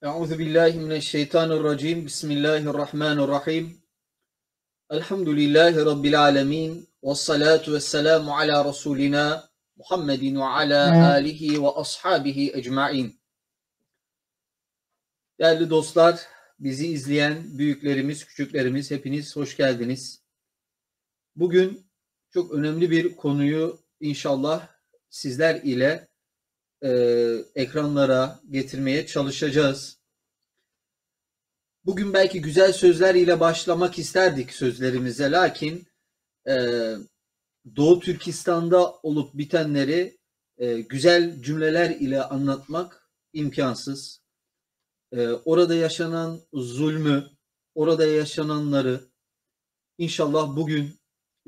Euzu billahi mineşşeytanirracim. Bismillahirrahmanirrahim. Elhamdülillahi rabbil alamin. Ves salatu vesselamu ala rasulina Muhammedin ve ala alihi ve ashabihi ecmaîn. Değerli dostlar, bizi izleyen büyüklerimiz, küçüklerimiz hepiniz hoş geldiniz. Bugün çok önemli bir konuyu inşallah sizler ile ekranlara getirmeye çalışacağız. Bugün belki güzel sözler ile başlamak isterdik sözlerimize, lakin Doğu Türkistan'da olup bitenleri güzel cümleler ile anlatmak imkansız. Orada yaşanan zulmü, orada yaşananları inşallah bugün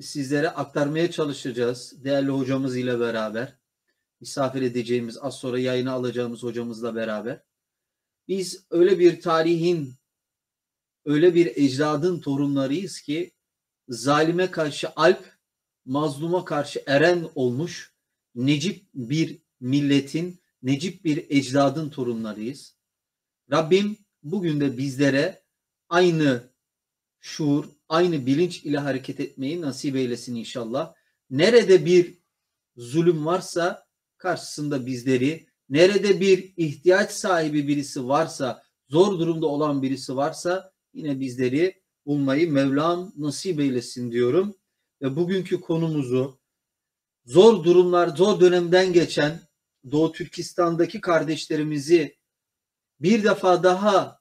sizlere aktarmaya çalışacağız. Değerli hocamız ile beraber, misafir edeceğimiz, az sonra yayına alacağımız hocamızla beraber. Biz öyle bir tarihin, öyle bir ecdadın torunlarıyız ki zalime karşı alp, mazluma karşı eren olmuş necip bir milletin, necip bir ecdadın torunlarıyız. Rabbim bugün de bizlere aynı şuur, aynı bilinç ile hareket etmeyi nasip eylesin inşallah. Nerede bir zulüm varsa karşısında bizleri, nerede bir ihtiyaç sahibi birisi varsa, zor durumda olan birisi varsa yine bizleri bulmayı Mevlam nasip eylesin diyorum. Ve bugünkü konumuzu zor durumlar, zor dönemden geçen Doğu Türkistan'daki kardeşlerimizi bir defa daha,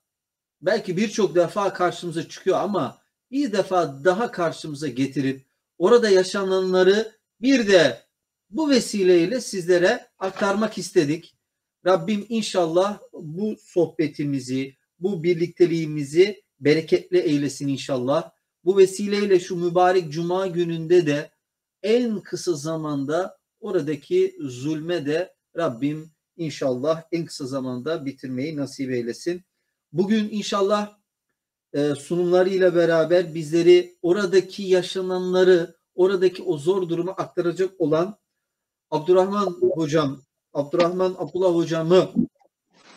belki birçok defa karşımıza çıkıyor ama bir defa daha karşımıza getirip orada yaşananları bir de bu vesileyle sizlere aktarmak istedik. Rabbim inşallah bu sohbetimizi, bu birlikteliğimizi bereketli eylesin inşallah. Bu vesileyle şu mübarek cuma gününde de en kısa zamanda oradaki zulme de Rabbim inşallah en kısa zamanda bitirmeyi nasip eylesin. Bugün inşallah sunumlarıyla beraber bizleri oradaki yaşananları, oradaki o zor durumu aktaracak olan Abdurrahman Abdullah hocamı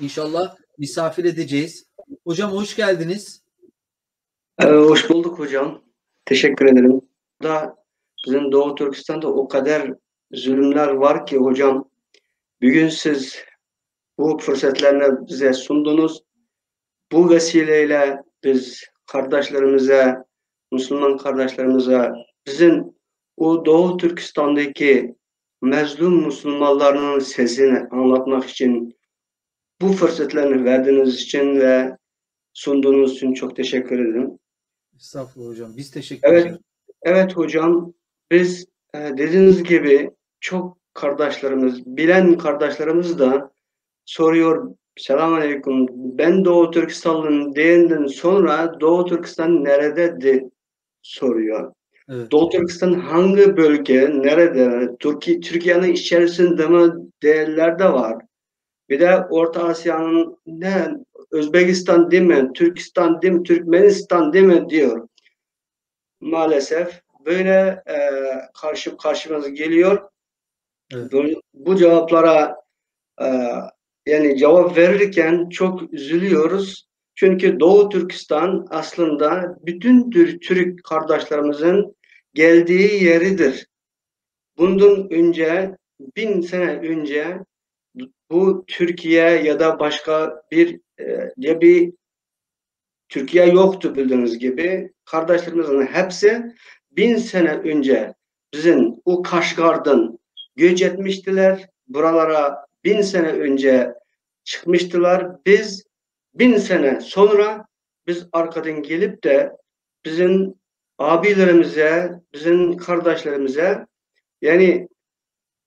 inşallah misafir edeceğiz. Hocam hoş geldiniz. Hoş bulduk hocam. Teşekkür ederim. Bizim Doğu Türkistan'da o kadar zulümler var ki hocam. Bugün siz bu fırsatlarını bize sundunuz. Bu vesileyle biz kardeşlerimize, Müslüman kardeşlerimize, bizim o Doğu Türkistan'daki mezlum Müslümanların sesini anlatmak için bu fırsatlarını verdiğiniz için ve sunduğunuz için çok teşekkür ederim. Estağfurullah hocam. Biz teşekkür ederiz. Evet hocam. Biz dediğiniz gibi çok kardeşlerimiz, bilen kardeşlerimiz de soruyor. Selamünaleyküm. Ben Doğu Türkistanlıyım diyenden sonra Doğu Türkistan nerede soruyor. Evet. Doğu Türkistan hangi bölge, nerede? Türkiye'nin içerisinde mi değerler de var. Bir de Orta Asya'nın ne? Özbekistan değil mi? Türkistan değil mi? Türkmenistan değil mi diyor. Maalesef böyle karşımıza geliyor. Evet. Bu cevaplara yani cevap verirken çok üzülüyoruz. Çünkü Doğu Türkistan aslında bütün Türk kardeşlerimizin geldiği yeridir. Bundan önce 1000 sene önce bu Türkiye ya da başka bir Türkiye yoktu bildiğiniz gibi. Kardeşlerimizin hepsi 1000 sene önce bizim o Kaşgar'dan göç etmiştiler. Buralara 1000 sene önce çıkmıştılar. Biz 1000 sene sonra biz arkadan gelip de bizim abilerimize, bizim kardeşlerimize yani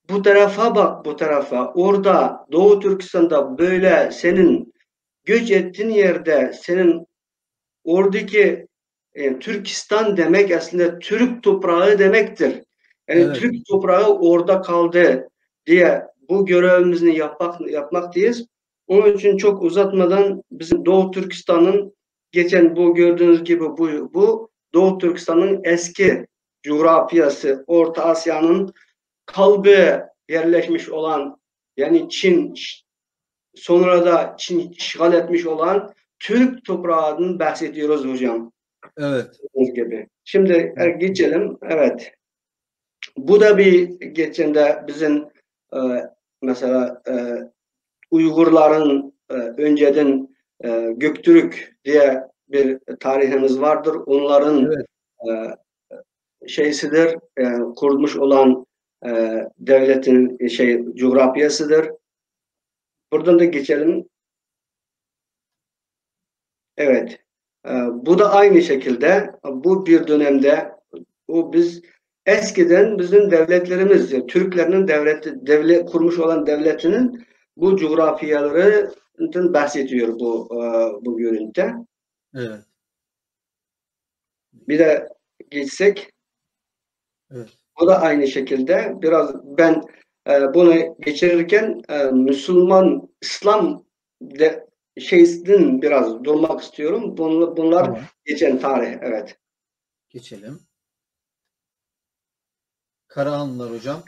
bu tarafa bak bu tarafa. Orada Doğu Türkistan'da böyle senin göç ettiğin yerde senin oradaki Türkistan demek aslında Türk toprağı demektir. Yani Evet. Türk toprağı orada kaldı diye bu görevimizi yapmaktayız. Onun için çok uzatmadan bizim Doğu Türkistan'ın geçen bu gördüğünüz gibi bu Doğu Türkistan'ın eski coğrafyası, Orta Asya'nın kalbi yerleşmiş olan yani Çin sonra da Çin işgal etmiş olan Türk toprağının bahsediyoruz hocam. Evet. Gibi. Şimdi Evet. geçelim. Evet. Bu da bir geçende bizim e, mesela Uygurların önceden Göktürk diye bir tarihimiz vardır. Onların Evet. şeysidir, kurulmuş olan devletin coğrafyasıdır. Buradan da geçelim. Evet. Bu da aynı şekilde bu bir dönemde biz eskiden bizim devletlerimiz, Türklerin devlet kurmuş olan devletinin bu coğrafyalarından bahsediyor bu görüntüde. Evet. Bir de geçsek, Evet. bu da aynı şekilde biraz ben bunu geçirirken Müslüman, İslam şeysinden biraz durmak istiyorum. Bunlar Tamam. geçen tarih, evet. Geçelim. Karahanlılar hocam.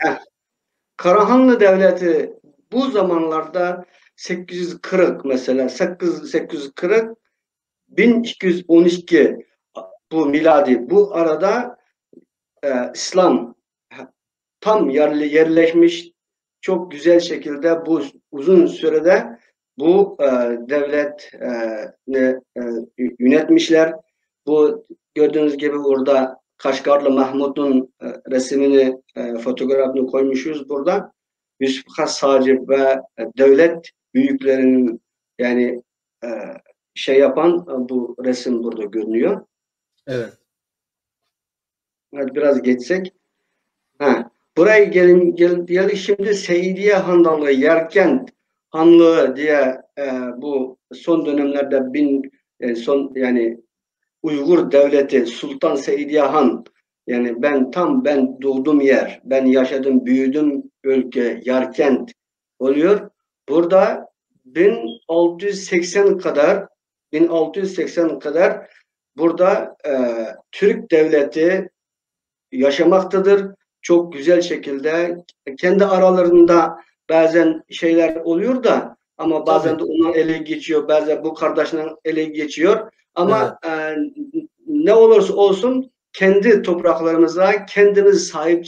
Karahanlı Devleti bu zamanlarda 840 mesela 840 1212 bu miladi bu arada İslam tam yerleşmiş çok güzel şekilde bu uzun sürede bu devlet yönetmişler. Bu gördüğünüz gibi burada Kaşgarlı Mahmud'un resmini, fotoğrafını koymuşuz burada. Yusuf Has Sacip ve devlet büyüklerinin yani e, şey yapan bu resim burada görünüyor. Evet. Hadi biraz geçsek. Ha, buraya geldik şimdi Seydiye Hanlığı, Yerkent Hanlığı diye bu son dönemlerde son yani Uygur Devleti Sultan Seydiye Han yani ben doğduğum yer, ben yaşadım, büyüdüm ülke Yerkent oluyor. Burada 1680 kadar 1680 kadar burada Türk Devleti yaşamaktadır. Çok güzel şekilde kendi aralarında bazen şeyler oluyor da ama bazen Tabii. de onun ele geçiyor, bazen bu kardeşinin ele geçiyor. Evet. Ama ne olursa olsun kendi topraklarımıza kendimiz sahip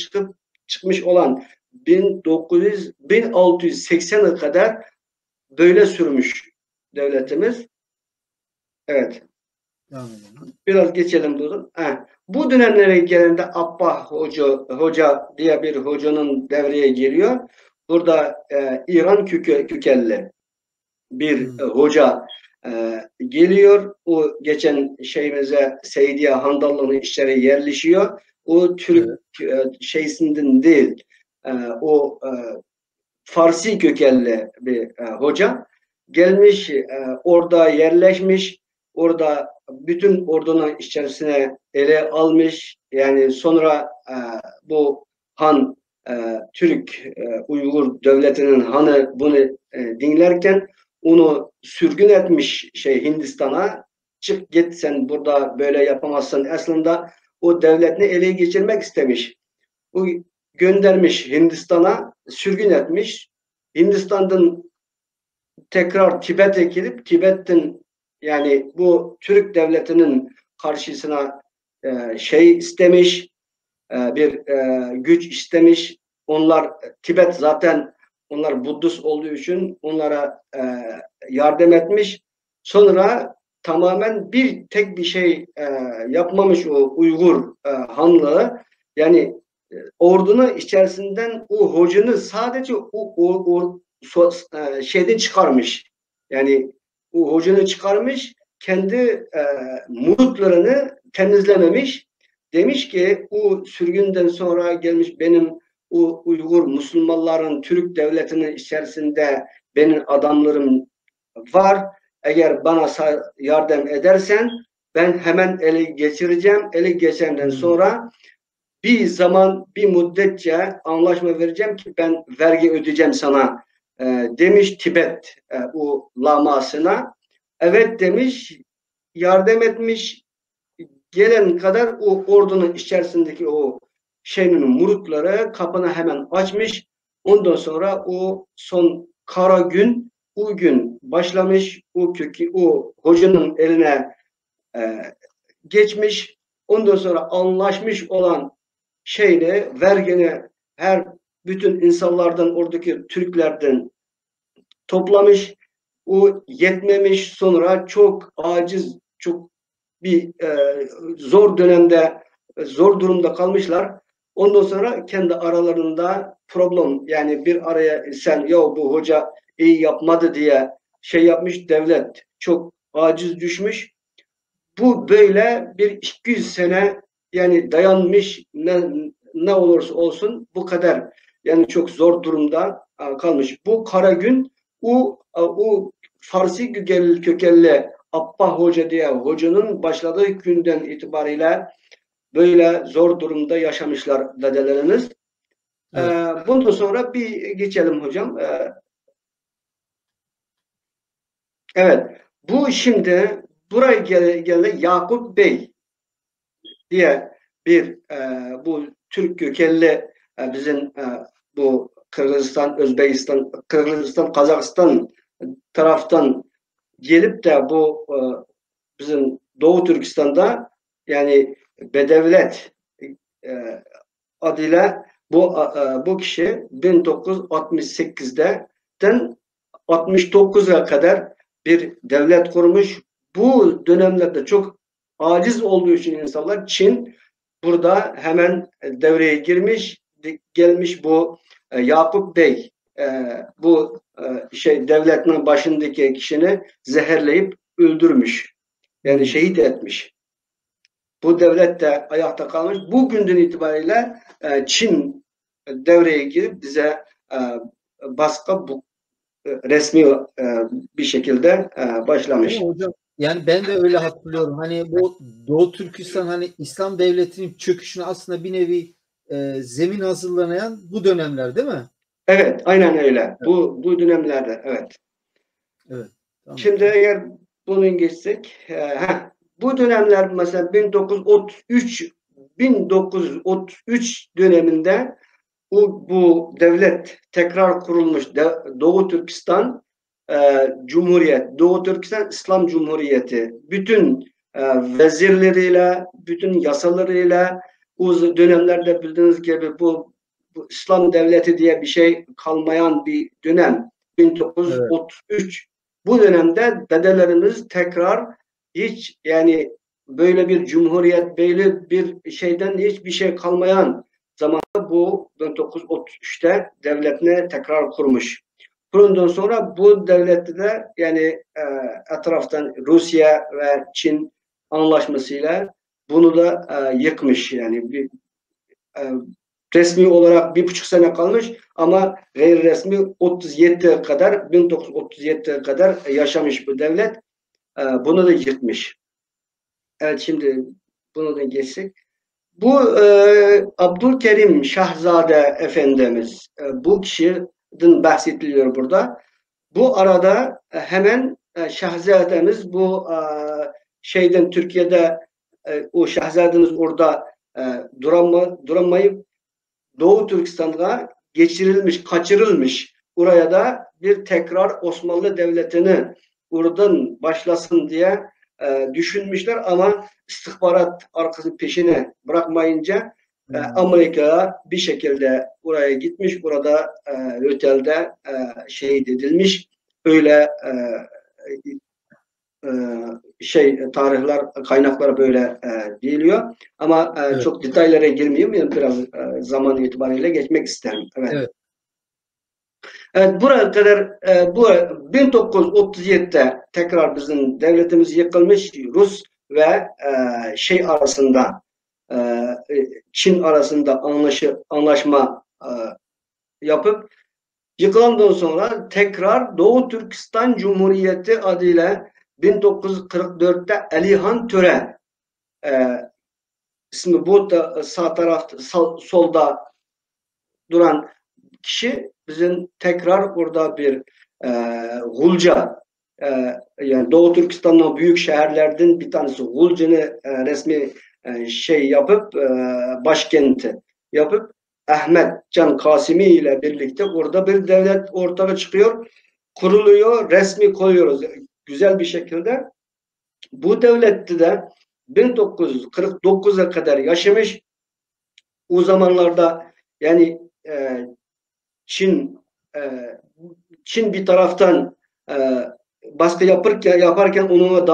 çıkmış olan 1680'e kadar böyle sürmüş devletimiz. Evet. Devam edelim. Biraz geçelim bunu. Bu dönemlere geldiğinde Abba Hoca diye bir hocanın devreye giriyor. Burada İran kökenli bir Hmm. hoca geliyor. O geçen şeyimize Seydiye Handallı'nın içeri yerleşiyor. O Türk Evet. şeysinden değil. O Farsi kökenli bir hoca gelmiş, orada yerleşmiş, orada bütün ordunun içerisine ele almış. Yani sonra bu han Türk Uygur devletinin hanı bunu dinlerken onu sürgün etmiş Hindistan'a. Çık git sen burada böyle yapamazsın. Aslında o devletini ele geçirmek istemiş. Bu göndermiş Hindistan'a, sürgün etmiş. Hindistan'dan tekrar Tibet'e girip Tibet'ten yani bu Türk devletinin karşısına şey istemiş, bir güç istemiş. Onlar Tibet zaten onlar Budist olduğu için onlara yardım etmiş. Sonra tamamen tek bir şey yapmamış o Uygur hanlığı. Yani ordunun içerisinden o hocanı sadece şeyden çıkarmış. Yani o hocanı çıkarmış, kendi mulutlarını temizlememiş. Demiş ki o sürgünden sonra gelmiş benim o Uygur Müslümanların Türk devletinin içerisinde benim adamlarım var. Eğer bana yardım edersen ben hemen ele geçireceğim. Ele geçenden Hmm. sonra bir zaman bir müddetçe anlaşma vereceğim ki ben vergi ödeyeceğim sana demiş Tibet o lamasına. Evet demiş, yardım etmiş, gelen kadar o ordunun içerisindeki o şeyin murutları kapını hemen açmış. Ondan sonra o son kara gün o gün başlamış, o hocanın eline geçmiş, ondan sonra anlaşmış olan şeyle vergini bütün insanlardan, oradaki Türklerden toplamış. O yetmemiş, sonra çok aciz, çok bir zor dönemde, zor durumda kalmışlar. Ondan sonra kendi aralarında problem, yani bir araya sen ya bu hoca iyi yapmadı diye şey yapmış, devlet çok aciz düşmüş. Bu böyle bir 200 sene yani dayanmış, ne olursa olsun bu kadar yani çok zor durumda kalmış. Bu kara gün o Farsi kökenli Abba Hoca diye hocanın başladığı günden itibariyle böyle zor durumda yaşamışlar dedelerimiz. Evet. Bundan sonra bir geçelim hocam. Evet, bu şimdi buraya gelen Yakup Bey diye bir bu Türk kökenli bizim bu Kırgızistan, Özbekistan, Kırgızistan, Kazakistan taraftan gelip de bu bizim Doğu Türkistan'da yani Bedevlet e, adıyla bu kişi 1968'den 69'a kadar bir devlet kurmuş. Bu dönemlerde çok aciz olduğu için insanlar Çin burada hemen devreye girmiş, gelmiş bu Yakup Bey bu devletin başındaki kişini zehirleyip öldürmüş. Yani şehit etmiş. Bu devlet de ayakta kalmış. Bu günden itibariyle Çin devreye girip bize baskı resmi bir şekilde Değil mi başlamış. hocam? Yani ben de öyle hatırlıyorum. Hani bu Doğu Türkistan hani İslam devletinin çöküşüne aslında bir nevi zemin hazırlayan bu dönemler değil mi? Evet, aynen öyle. Evet. Bu dönemlerde, evet. Evet. Tamam. Şimdi eğer bunu geçsek, bu dönemler mesela 1933 döneminde bu devlet tekrar kurulmuş Doğu Türkistan Cumhuriyet, Doğu Türkistan İslam Cumhuriyeti bütün vezirleriyle, bütün yasalarıyla o dönemlerde bildiğiniz gibi bu İslam devleti diye bir şey kalmayan bir dönem Evet. 1933. Bu dönemde dedelerimiz tekrar hiç yani böyle bir cumhuriyet, böyle bir şeyden hiçbir şey kalmayan zamanda bu 1933'te devletini tekrar kurmuş. Kurulduğundan sonra bu devlette de yani etraftan Rusya ve Çin anlaşmasıyla bunu da yıkmış. Yani e, resmi olarak 1,5 sene kalmış ama gayri resmi 1937'ye kadar yaşamış bu devlet. Bunu da yıkmış. Evet, şimdi bunu da geçsek. Bu Abdülkerim Şahzade Efendimiz, bu kişiden bahsediliyor burada. Bu arada hemen Şahzademiz bu Türkiye'de o Şahzademiz orada duramayıp Doğu Türkistan'da kaçırılmış. Oraya da bir tekrar Osmanlı Devleti'ni oradan başlasın diye düşünmüşler ama istihbarat arkasının peşine bırakmayınca Amerika bir şekilde oraya gitmiş, burada otelde şehit edilmiş. Öyle tarihler, kaynaklar böyle değiliyor. Ama Evet. çok detaylara girmeyeyim. Yani biraz zaman itibariyle geçmek isterim. Evet. Evet. Evet, buraya kadar bu 1937'de tekrar bizim devletimiz yıkılmış. Rus ve arasında Çin arasında anlaşma yapıp yıkılandan sonra tekrar Doğu Türkistan Cumhuriyeti adıyla 1944'te Alihan Töre ismi bu da sağ tarafta solda duran kişi bizim tekrar orada bir Gulca yani Doğu Türkistan'ın büyük şehirlerden bir tanesi Gulca'nı resmi yapıp başkenti yapıp Ahmet Can Kasimi ile birlikte orada bir devlet ortaya çıkıyor. kuruluyor, resmi koyuyoruz güzel bir şekilde. Bu devlette de 1949'a kadar yaşamış. O zamanlarda yani Çin e, Çin bir taraftan baskı yaparken onunla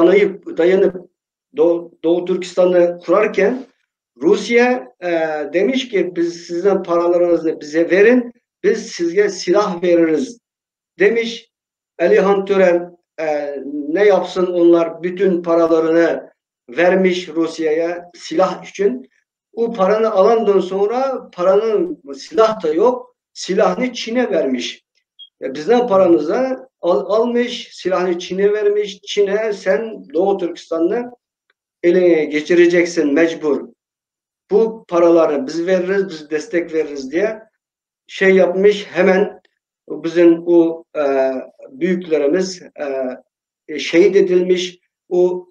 dayanıp Doğu Türkistan'ı kurarken Rusya demiş ki biz sizin paralarınızı bize verin, biz size silah veririz demiş. Elihan Tören ne yapsın, onlar bütün paralarını vermiş Rusya'ya silah için. O paranı alandan sonra paranın silah da yok. Silahını Çin'e vermiş. Bizden paramızı almış, silahını Çin'e vermiş. Çin'e sen Doğu Türkistan'ı eline geçireceksin mecbur. Bu paraları biz veririz, biz destek veririz diye şey yapmış. Hemen bizim o büyüklerimiz şehit edilmiş. O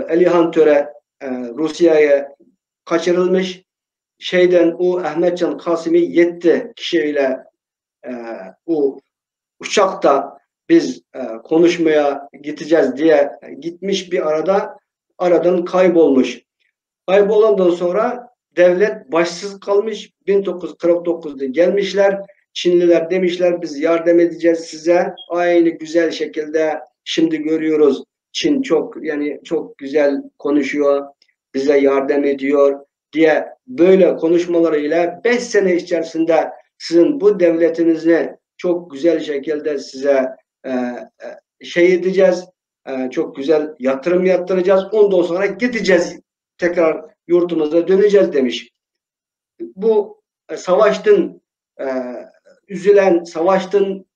Elihan Töre Rusya'ya kaçırılmış. O Ahmetcan Kasimi 7 kişiyle o uçakta biz konuşmaya gideceğiz diye gitmiş, bir aradan kaybolmuş. Kaybolandan sonra devlet başsız kalmış. 1949'da gelmişler. Çinliler demişler biz yardım edeceğiz size. Aynı güzel şekilde şimdi görüyoruz. Çin çok güzel konuşuyor. Bize yardım ediyor diye böyle konuşmalarıyla 5 sene içerisinde sizin bu devletinizi çok güzel şekilde size edeceğiz. Çok güzel yatırım yaptıracağız. Ondan sonra gideceğiz. Tekrar yurtumuza döneceğiz demiş. Bu savaştın üzülen, savaştın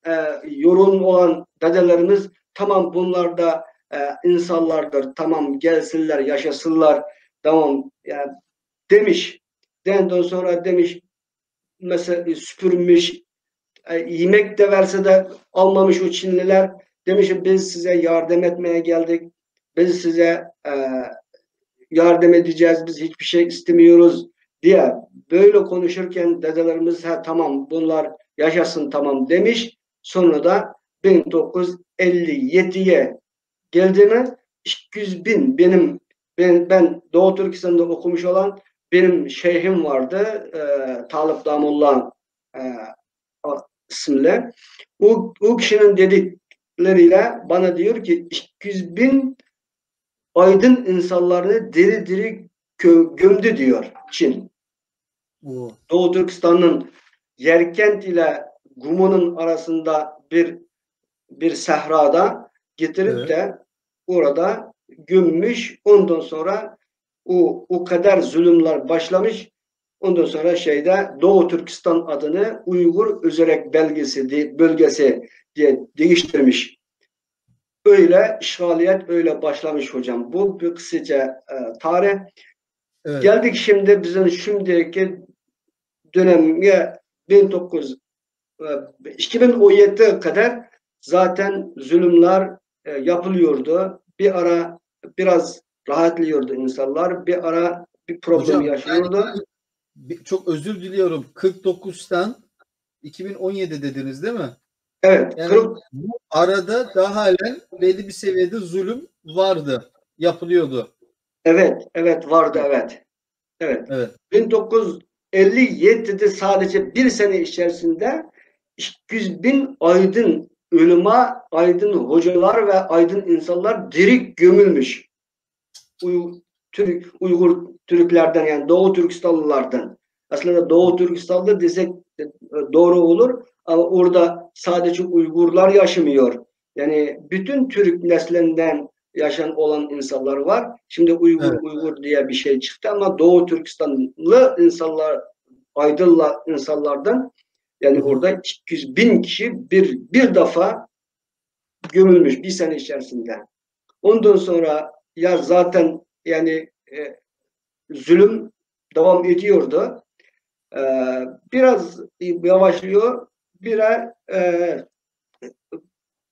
yorgun olan dedelerimiz tamam bunlar da insanlardır. Tamam gelsinler, yaşasınlar. Tamam yani demiş. Ondan sonra demiş mesela süpürmüş, yemek de verse de almamış o Çinliler. Demiş biz size yardım etmeye geldik. Biz size yardım edeceğiz. Biz hiçbir şey istemiyoruz diye böyle konuşurken dedelerimiz tamam bunlar yaşasın tamam demiş. Sonra da 1957'ye geldi mi 200 bin ben Doğu Türkistan'da okumuş olan benim şeyhim vardı. Talip Damullah isimli. O kişinin dedikleriyle bana diyor ki 200 bin aydın insanlarını diri diri gömdü diyor Çin. Doğu Türkistan'ın Yerkent ile Gumu'nun arasında bir sahrada getirip de orada gömmüş. Ondan sonra o kadar zulümler başlamış. Ondan sonra Doğu Türkistan adını Uygur Özerek bölgesi diye değiştirmiş. Öyle işgaliyet öyle başlamış hocam. Bu bir kısaca tarih. Evet. Geldik şimdi bizim şimdiki döneme 2017'ye kadar zaten zulümler yapılıyordu. Bir ara biraz rahatlıyordu insanlar. Bir ara bir problem yaşıyordu. Çok özür diliyorum. 49'tan 2017 dediniz değil mi? Evet. Yani bu arada daha halen belli bir seviyede zulüm vardı. Yapılıyordu. Evet vardı evet. 1957'de sadece bir sene içerisinde 200 bin aydın aydın hocalar ve aydın insanlar diri gömülmüş. Uygur Türklerden yani Doğu Türkistanlılardan. Aslında Doğu Türkistanlı desek doğru olur ama orada sadece Uygurlar yaşamıyor. Yani bütün Türk neslinden yaşayan olan insanlar var. Şimdi Uygur diye bir şey çıktı ama Doğu Türkistanlı insanlar, aydınlı insanlardan yani orada 200 bin kişi bir defa gömülmüş bir sene içerisinde. Ondan sonra ya zaten yani zulüm devam ediyordu. Biraz yavaşlıyor, biraz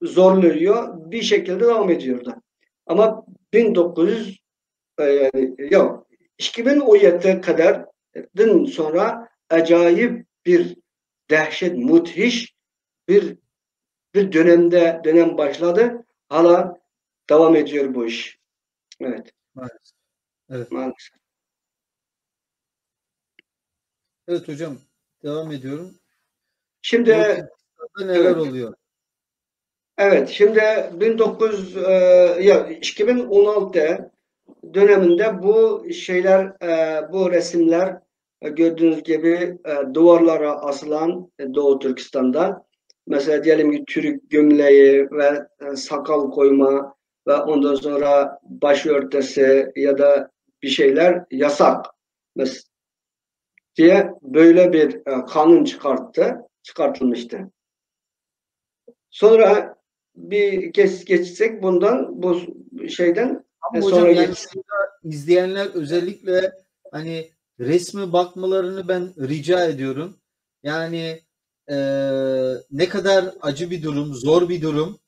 zorluyor, bir şekilde devam ediyordu. Ama 2017'ye kadar sonra acayip bir dehşet, müthiş bir bir dönem başladı. Hala devam ediyor bu iş. Evet. Maalesef. Evet. Maalesef. Evet hocam. Devam ediyorum. Şimdi Doğu Türkistan'da neler evet. oluyor? Evet. Şimdi 2016 döneminde bu şeyler, bu resimler gördüğünüz gibi duvarlara asılan Doğu Türkistan'da. Mesela diyelim ki Türk gömleği ve sakal koyma ve ondan sonra başörtüsü ya da bir şeyler yasak diye böyle bir kanun çıkartılmıştı. Sonra bir geçsek bundan, bu şeyden Ama sonra hocam yani şurada izleyenler özellikle hani resme bakmalarını ben rica ediyorum. Yani ne kadar acı bir durum, zor bir durum.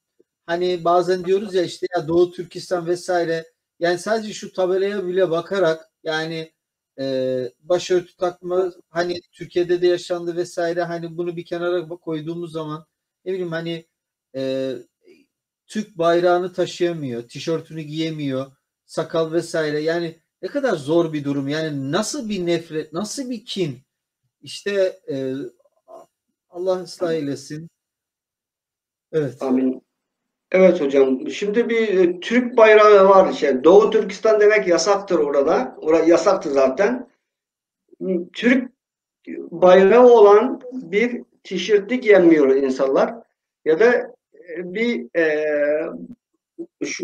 Hani bazen diyoruz ya işte ya Doğu Türkistan vesaire. Yani sadece şu tabelaya bile bakarak yani başörtü takma hani Türkiye'de de yaşandı vesaire hani bunu bir kenara koyduğumuz zaman ne bileyim hani e, Türk bayrağını taşıyamıyor, tişörtünü giyemiyor, sakal vesaire. Yani ne kadar zor bir durum. Yani nasıl bir nefret, nasıl bir kin. İşte Allah ıslah eylesin. Evet. amin. Evet hocam. Şimdi bir Türk bayrağı var. Doğu Türkistan demek yasaktır orada. Orada yasaktı zaten. Türk bayrağı olan bir tişörtü giyemiyor insanlar. Ya da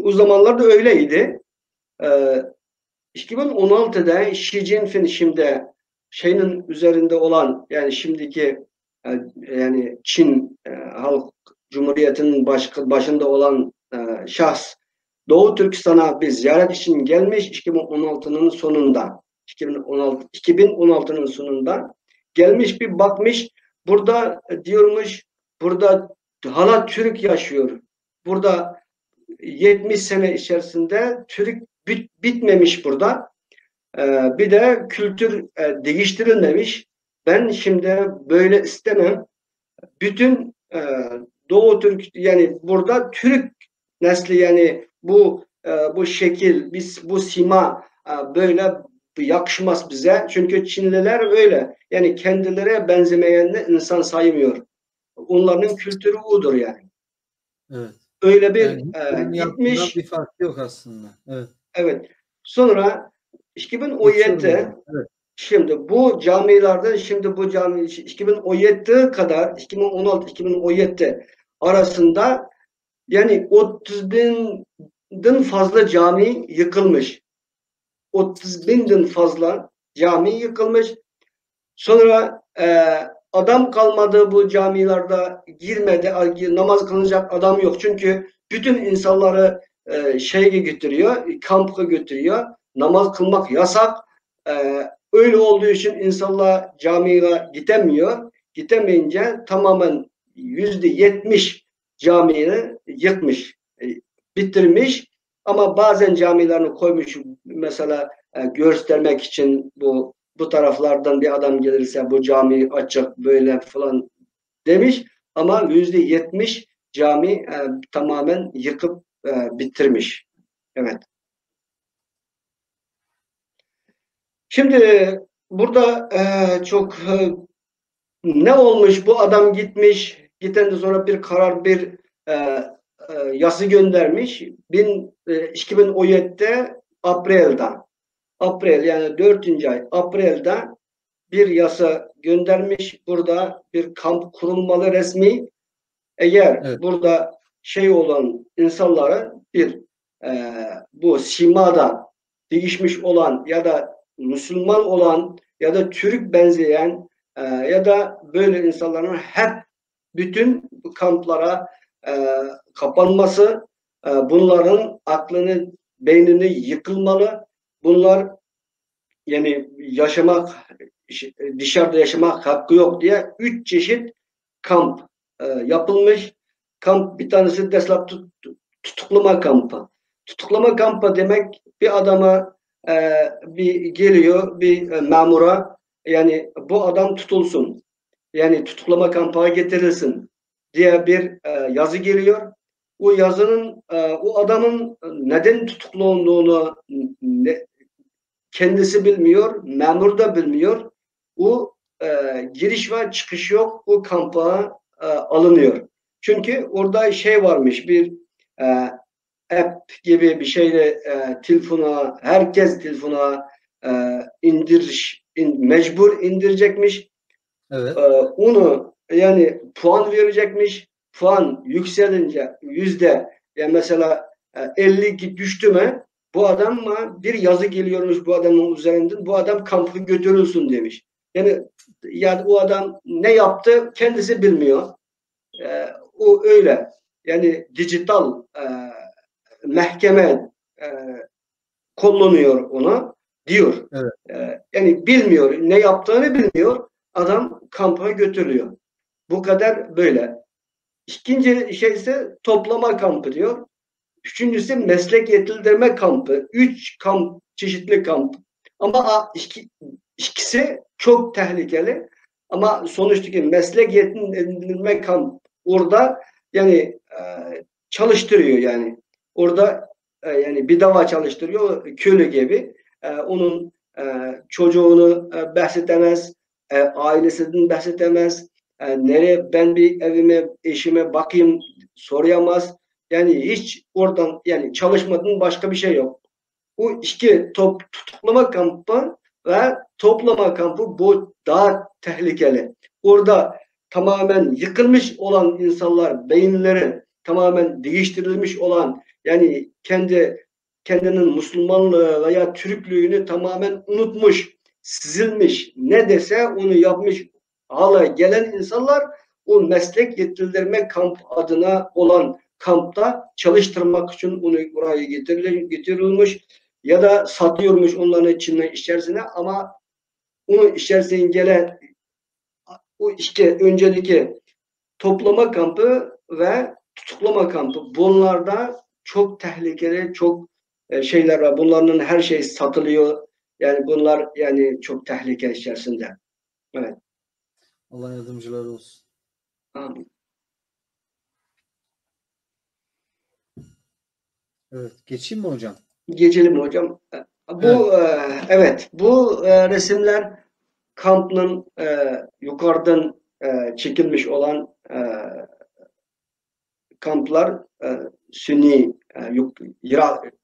o zamanlarda öyleydi. E, 2016'da Xi Jinping şimdi şeyin üzerinde olan, yani şimdiki yani Çin Halk Cumhuriyeti'nin başında olan şahs Doğu Türkistan'a bir ziyaret için gelmiş 2016'nın sonunda. 2016'nın sonunda gelmiş, bir bakmış burada, diyormuş burada hala Türk yaşıyor. Burada 70 sene içerisinde Türk bitmemiş burada. Bir de kültür değiştirilmemiş. Ben şimdi böyle istemem. Bütün Doğu Türk, yani burada Türk nesli, yani bu şekil, bu sima böyle yakışmaz bize. Çünkü Çinliler öyle. Yani kendilerine benzemeyenini insan saymıyor. Onların kültürü odur yani. Evet. Öyle bir Yani hiçbirinin yaptığından gitmiş. bir farkı yok aslında. Evet. Evet. Sonra Geçiyorum 2017, hocam. Evet. şimdi bu camilerde, şimdi bu cami 2017 kadar, 2016-2017 arasında yani 30 binden fazla cami yıkılmış. 30 binden fazla cami yıkılmış. Sonra adam kalmadı bu camilerde, girmedi, namaz kılacak adam yok. Çünkü bütün insanları şeye götürüyor, kampa götürüyor. Namaz kılmak yasak. Öyle olduğu için insanlar camiye gidemiyor. Gidemeyince tamamen %70 camiyi yıkmış, bitirmiş. Ama bazen camilerini koymuş, mesela göstermek için, bu taraflardan bir adam gelirse bu cami açık böyle falan demiş, ama %70 cami tamamen yıkıp bitirmiş. Evet. Şimdi burada çok ne olmuş? Bu adam gitmiş, gitten de sonra bir karar, bir yazı göndermiş. 2017'de April, yani 4. ay April'de bir yasa göndermiş. Burada bir kamp kurulmalı resmi. Eğer Evet. burada şey olan insanlara bu simada değişmiş olan ya da Müslüman olan ya da Türk benzeyen ya da böyle insanların hep bütün kamplara kapanması, bunların aklını, beynini yıkılmalı. Bunlar yani dışarıda yaşamak hakkı yok diye 3 çeşit kamp yapılmış. Kamp, bir tanesi Deslap tutuklama kampı. Tutuklama kampı demek, bir adama bir geliyor, bir memura, yani bu adam tutulsun. Yani tutuklama kampına getirilsin. diye bir yazı geliyor. O yazının o adamın neden tutuklu olduğunu kendisi bilmiyor, memur da bilmiyor. O giriş ve çıkış yok. O kampa alınıyor. Çünkü orada şey varmış, bir e, app gibi bir şeyle telefona, herkes telefona mecbur indirecekmiş. Evet. Onu yani puan verecekmiş. Puan yükselince yani mesela 50 düştü mü bu adam mı bir yazı geliyormuş bu adamın üzerinden, bu adam kampı götürülsün demiş. Yani o adam ne yaptı kendisi bilmiyor. O öyle. Yani dijital mahkeme kullanıyor onu diyor. Evet. Yani bilmiyor, ne yaptığını bilmiyor. Adam kampa götürülüyor. Bu kadar böyle. İkinci şey ise toplama kampı diyor. Üçüncüsü meslek yetiştirme kampı. Üç kamp, çeşitli kamp. Ama ikisi çok tehlikeli. Ama sonuçtaki meslek yetiştirme kamp orada yani çalıştırıyor yani. Orada yani bedava çalıştırıyor köle gibi. Onun çocuğunu bahsedemez, ailesinden bahsedemez. Nereye ben bir evime, eşime bakayım soruyamaz. Yani hiç oradan yani çalışmadığın başka bir şey yok. Bu iki tutuklama kampı ve toplama kampı bu daha tehlikeli. Orada tamamen yıkılmış olan insanlar, beyinleri tamamen değiştirilmiş olan yani kendinin Müslümanlığı veya Türklüğünü tamamen unutmuş, sızılmış, ne dese onu yapmış hala gelen insanlar o meslek yetiştirme kamp adına olan kampta çalıştırmak için onu buraya getirilmiş ya da satıyormuş onların içerisine ama onu içerisine gelen o işte önceki toplama kampı ve tutuklama kampı bunlarda çok tehlikeli çok şeyler var. Bunların her şey satılıyor. Yani bunlar yani çok tehlike içerisinde. Evet. Allah yardımcıları olsun. Amin. Evet. Geçeyim mi hocam? Geçelim hocam. Evet. Evet bu resimler kampın yukarıdan çekilmiş olan kamplar Sünni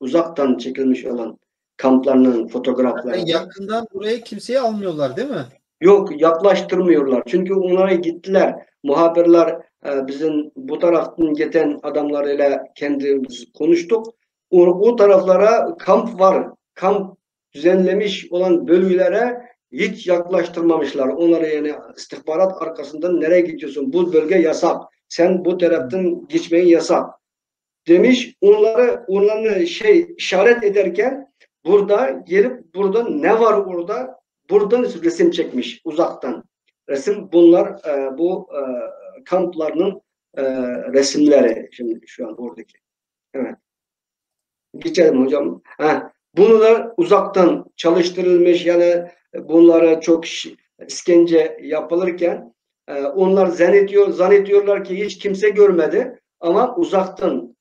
uzaktan çekilmiş olan kamplarının Yani fotoğraflarıdır. yakından buraya kimseyi almıyorlar değil mi? Yok yaklaştırmıyorlar. Çünkü onlara gittiler. Muhabirler bizim bu taraftan giden adamlarıyla kendimiz konuştuk. O taraflara kamp var. Kamp düzenlemiş olan bölgelere hiç yaklaştırmamışlar. Onları yani istihbarat arkasından nereye gidiyorsun? Bu bölge yasak. Sen bu taraftan geçmeyin yasak demiş. Onları işaret ederken burada gelip burada ne var orada? Buradan resim çekmiş uzaktan. Resim bunlar bu kamplarının resimleri şimdi şu an oradaki. Evet. Geçelim hocam. Bunu da uzaktan çalıştırılmış yani bunlara çok işkence yapılırken onlar zannediyorlar ki hiç kimse görmedi ama uzaktan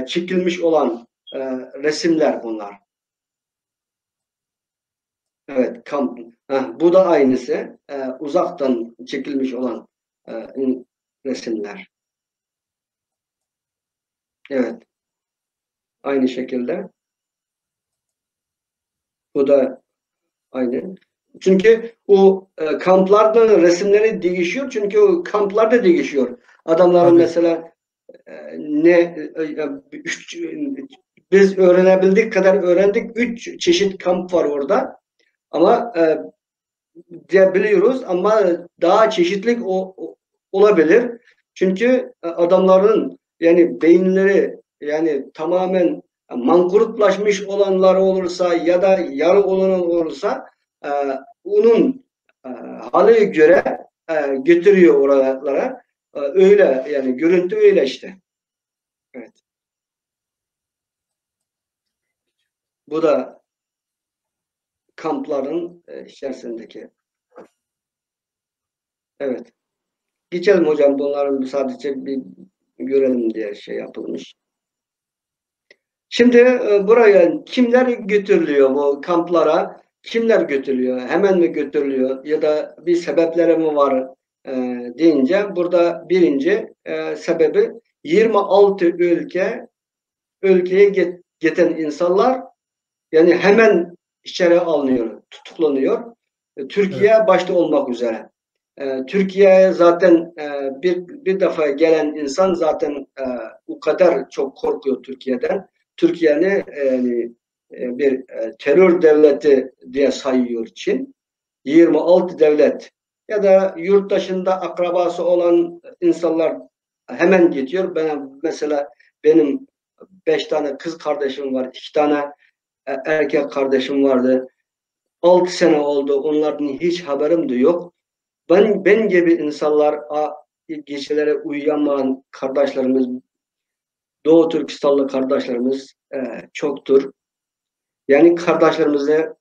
çekilmiş olan resimler bunlar. Evet, kamp. Bu da aynısı. Uzaktan çekilmiş olan resimler. Evet, aynı şekilde. Bu da aynı. Çünkü o kamplarda resimleri değişiyor. Çünkü o kamplar da değişiyor. Adamların Tabii. mesela ne biz öğrenebildik kadar öğrendik. 3 çeşit kamp var orada. Ama diye biliyoruz ama daha çeşitlilik olabilir. Çünkü adamların yani beyinleri yani tamamen mankurtlaşmış olanlar olursa ya da yarı olan olursa e, onun haline göre götürüyor oralara. Öyle yani görüntü öyle işte. Evet. Bu da kampların içerisindeki. Evet. Geçelim hocam, bunların sadece bir görelim diye şey yapılmış. Şimdi buraya kimler götürülüyor, bu kamplara? Kimler götürülüyor? Hemen mi götürülüyor ya da bir sebepleri mi var e, deyince burada birinci sebebi 26 ülkeye giden insanlar yani hemen içeri alınıyor, tutuklanıyor. Türkiye Evet. başta olmak üzere. Türkiye'ye zaten bir defa gelen insan zaten o kadar çok korkuyor Türkiye'den. Türkiye'ni yani, bir terör devleti diye sayıyor Çin. 26 devlet ya da yurt dışında akrabası olan insanlar hemen gidiyor. Mesela benim 5 tane kız kardeşim var, 2 tane erkek kardeşim vardı. 6 sene oldu. Onlardan hiç haberim de yok. Ben gibi insanlar, geceleri uyuyamayan kardeşlerimiz, Doğu Türkistanlı kardeşlerimiz çoktur. Yani kardeşlerimize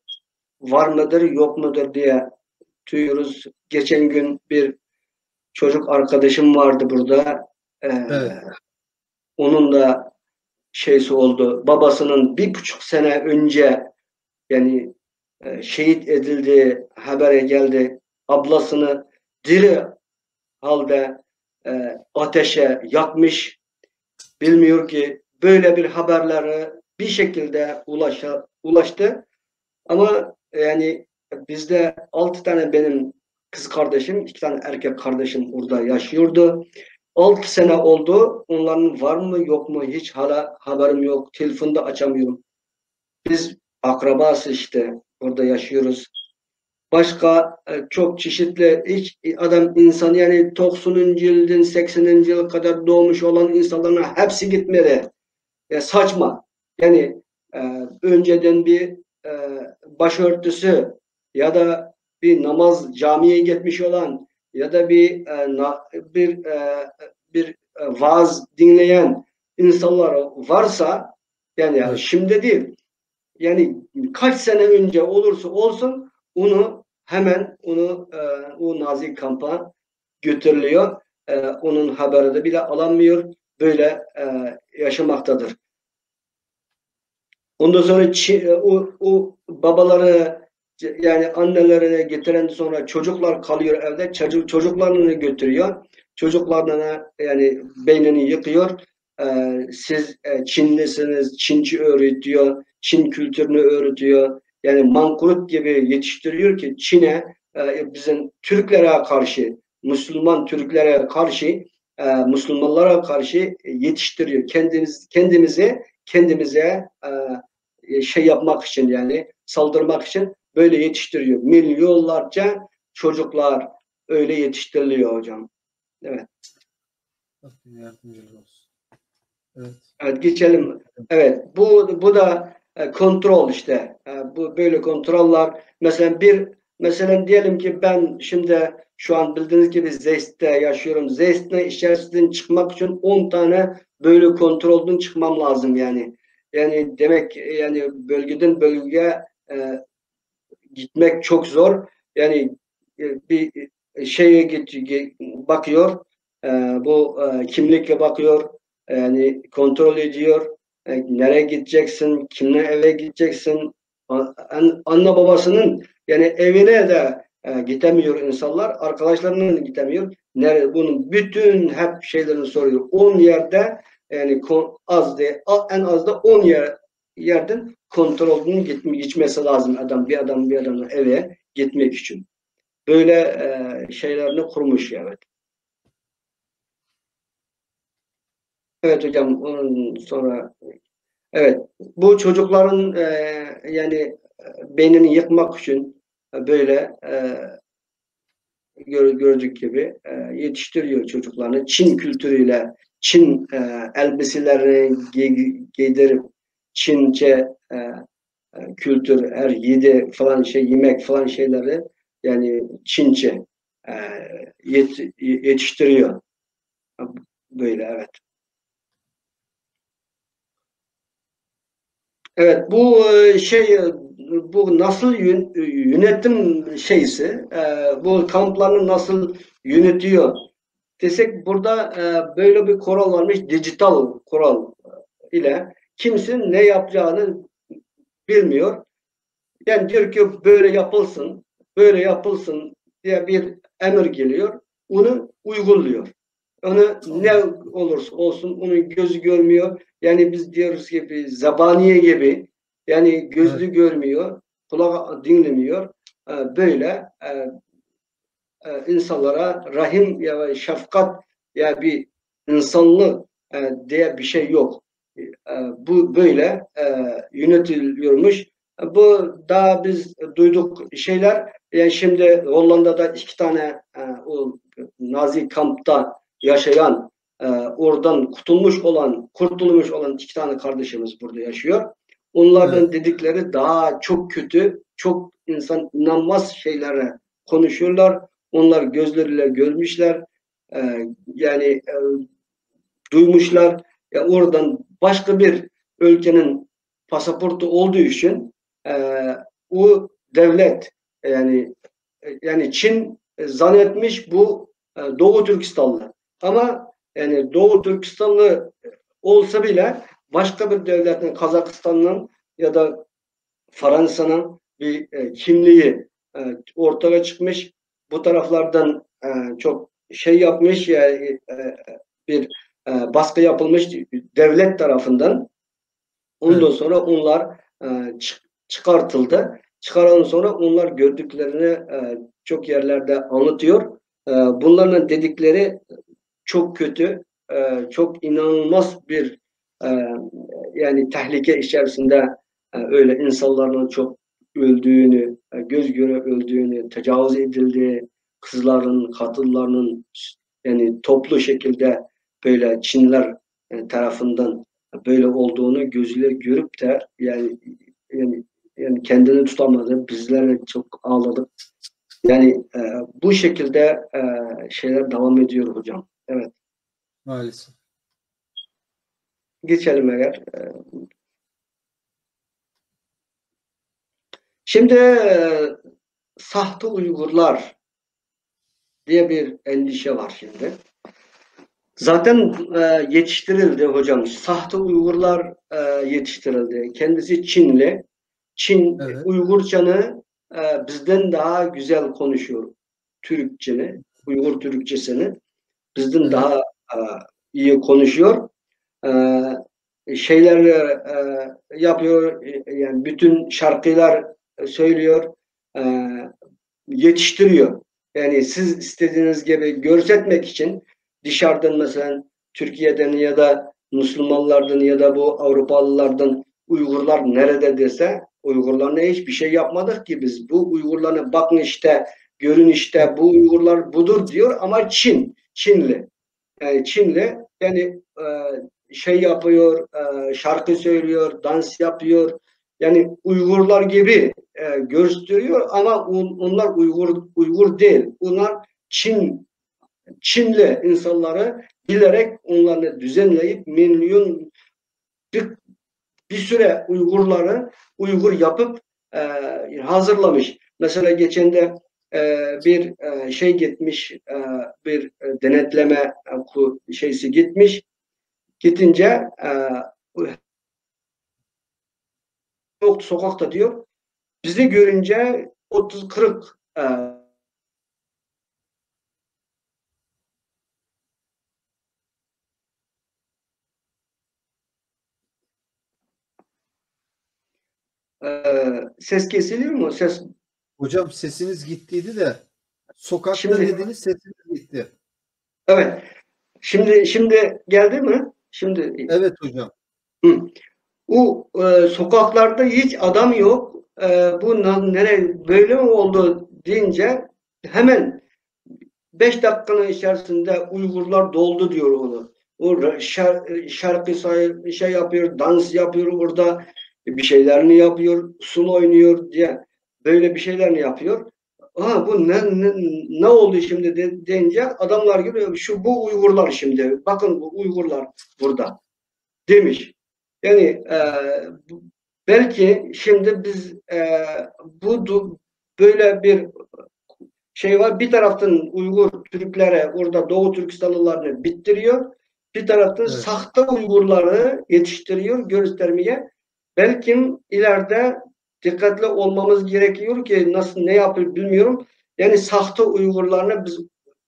var mıdır yok mudur diye duyuyoruz. Geçen gün bir çocuk arkadaşım vardı burada. E, Evet. Onun da şeysi oldu. Babasının 1,5 sene önce yani şehit edildiği habere geldi. Ablasını diri halde ateşe yakmış. Bilmiyor ki böyle bir haberleri bir şekilde ulaştı. Ama yani bizde 6 tane benim kız kardeşim, 2 tane erkek kardeşim orada yaşıyordu. 6 sene oldu. Onların var mı yok mu hiç hala haberim yok. Telefonda açamıyorum. Biz akrabası işte orada yaşıyoruz. Başka çok çeşitli hiç adam insan yani 90. yılın 80. yıl kadar doğmuş olan insanların hepsi gitmeli. Saçma. Yani e, önceden bir e, başörtüsü ya da bir namaz camiye gitmiş olan ya da bir vaaz dinleyen insanlar varsa yani Evet. şimdi değil yani kaç sene önce olursa olsun onu o nazi kampa götürülüyor. Onun haberi de bile alanmıyor. Böyle yaşamaktadır. Ondan sonra o babaları yani annelerine getiren sonra çocuklar kalıyor evde. Çocuklarını götürüyor. Çocuklarına yani beynini yıkıyor. Siz Çinlisiniz, Çinci öğretiyor, Çin kültürünü öğretiyor. Yani mankurut gibi yetiştiriyor ki Çin'e bizim Türklere karşı, Müslüman Türklere karşı, Müslümanlara karşı yetiştiriyor. Kendimize şey yapmak için yani saldırmak için böyle yetiştiriyor. Milyonlarca çocuklar öyle yetiştiriliyor hocam. Evet. Yardımcılar olsun. Evet. Evet, geçelim. Evet, bu da kontrol işte. Bu böyle kontroller. Mesela diyelim ki ben şimdi şu an bildiğiniz gibi Zeyst'te yaşıyorum. Zeyst'in içerisinden çıkmak için 10 tane böyle kontrolden çıkmam lazım yani. Yani demek yani bölgeden bölgeye gitmek çok zor. Yani bir şeye bakıyor, e, bu kimlikle bakıyor, yani kontrol ediyor. Nereye gideceksin, kimle eve gideceksin. Anne babasının yani evine de gidemiyor insanlar, arkadaşlarının gidemiyor. Bunun bütün hep şeylerini soruyor. 10 yerde yani en az da 10 yerden kontrolünün geçmesi lazım bir adamın eve gitmek için. Böyle şeylerini kurmuş evet. Evet hocam ondan sonra evet bu çocukların yani beynini yıkmak için böyle gördük gibi yetiştiriyor çocuklarını. Çin kültürüyle Çin elbiselerini giydirip Çince kültür, her yedi falan şey yemek falan şeyleri yani Çince e, yetiştiriyor. Böyle evet. Evet bu bu nasıl yönetim şeysi bu kamplarını nasıl yönetiyor desek burada böyle bir kural varmış, dijital kural ile kimsin ne yapacağını bilmiyor. Yani diyor ki böyle yapılsın, böyle yapılsın diye bir emir geliyor. Onu uyguluyor. Onu ne olursa olsun onun gözü görmüyor. Yani biz diyoruz ki bir zabaniye gibi, yani gözü Evet. görmüyor, kulağı dinlemiyor. Böyle insanlara rahim ya şefkat ya bir insanlık diye bir şey yok. Bu böyle yönetiliyormuş. Bu daha biz duyduk şeyler. Yani şimdi Hollanda'da iki tane o Nazi kampta yaşayan, oradan kurtulmuş olan iki tane kardeşimiz burada yaşıyor. Onlardan Evet. dedikleri daha çok kötü, çok insan inanmaz şeylere konuşuyorlar. Onlar gözleriyle görmüşler. Yani duymuşlar. Oradan başka bir ülkenin pasaportu olduğu için o devlet yani Çin zannetmiş bu Doğu Türkistanlı. Ama yani Doğu Türkistanlı olsa bile başka bir devletin Kazakistan'ın ya da Fransa'nın bir kimliği ortaya çıkmış. Bu taraflardan çok şey yapmış yani bir baskı yapılmış devlet tarafından. Ondan Evet. sonra onlar çıkartıldı. Çıkaran sonra onlar gördüklerini çok yerlerde anlatıyor. Bunların dedikleri çok kötü, çok inanılmaz bir e, yani tehlike içerisinde öyle insanların çok öldüğünü, göz göre öldüğünü, tecavüz edildiği, kızların, kadınların yani toplu şekilde böyle Çinler tarafından böyle olduğunu gözüyle görüp de yani, yani kendini tutamadı. Bizler de çok ağladık. Yani bu şekilde şeyler devam ediyor hocam. Evet. Maalesef. Geçelim eğer. Şimdi sahte Uygurlar diye bir endişe var şimdi. Zaten yetiştirildi hocam. Sahte Uygurlar yetiştirildi. Kendisi Çinli. Çin Evet. Uygurcanı bizden daha güzel konuşuyor. Türkçeni, Uygur Türkçesini bizden Evet. daha iyi konuşuyor. Şeyler yapıyor, yani bütün şarkılar söylüyor, e, yetiştiriyor. Yani siz istediğiniz gibi görsetmek için dışarıdan mesela Türkiye'den ya da Müslümanlardan ya da bu Avrupalılardan Uygurlar nerede dese Uygurlarına hiçbir şey yapmadık ki biz. Bu Uygurlarına bakın işte, görün işte bu Uygurlar budur diyor ama Çinli. Yani Çinli yani şey yapıyor, şarkı söylüyor, dans yapıyor. Yani Uygurlar gibi gösteriyor ama onlar Uygur değil. Onlar Çinli insanları bilerek onları düzenleyip bir, bir süre Uygurları Uygur yapıp hazırlamış. Mesela geçen de bir şey gitmiş, bir denetleme şeysi gitmiş. Gidince yok sokakta diyor. Bizi görünce 30-40 ses kesiliyor mu? Ses Hocam sesiniz gittiydi de sokakta şimdi dediniz sesiniz gitti. evet. Şimdi geldi mi? Şimdi Evet hocam. hı. O sokaklarda hiç adam yok. Bu nereye böyle mi oldu deyince hemen 5 dakikanın içerisinde Uygurlar doldu diyor onu. O şarkı şey yapıyor, dans yapıyor orada, bir şeylerini yapıyor, sulu oynuyor diye böyle bir şeylerini yapıyor. Ha bu ne oldu şimdi deyince adamlar gibi bu Uygurlar şimdi. Bakın bu Uygurlar burada demiş. Yani belki şimdi biz böyle bir şey var. Bir taraftan Uygur Türklere, orada Doğu Türkistanlılarını bittiriyor. Bir taraftan Evet. sahte Uygurları yetiştiriyor göstermeye. Belki ileride dikkatli olmamız gerekiyor ki nasıl ne yapıyor bilmiyorum. Yani sahte Uygurlarını biz,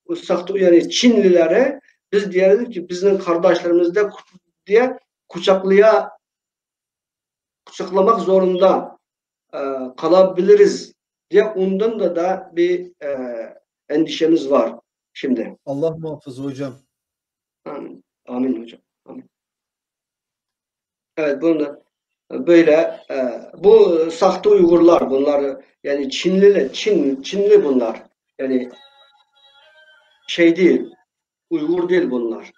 o sahte yani Çinlilere biz diyelim ki bizim kardeşlerimiz de diye kucaklamak zorunda e, kalabiliriz diye ondan da bir endişemiz var şimdi. Allah muhafaza hocam. Amin. Amin hocam. Amin. Evet bunu da böyle bu sahte Uygurlar bunlar yani Çinli bunlar. Yani şey değil, Uygur değil bunlar.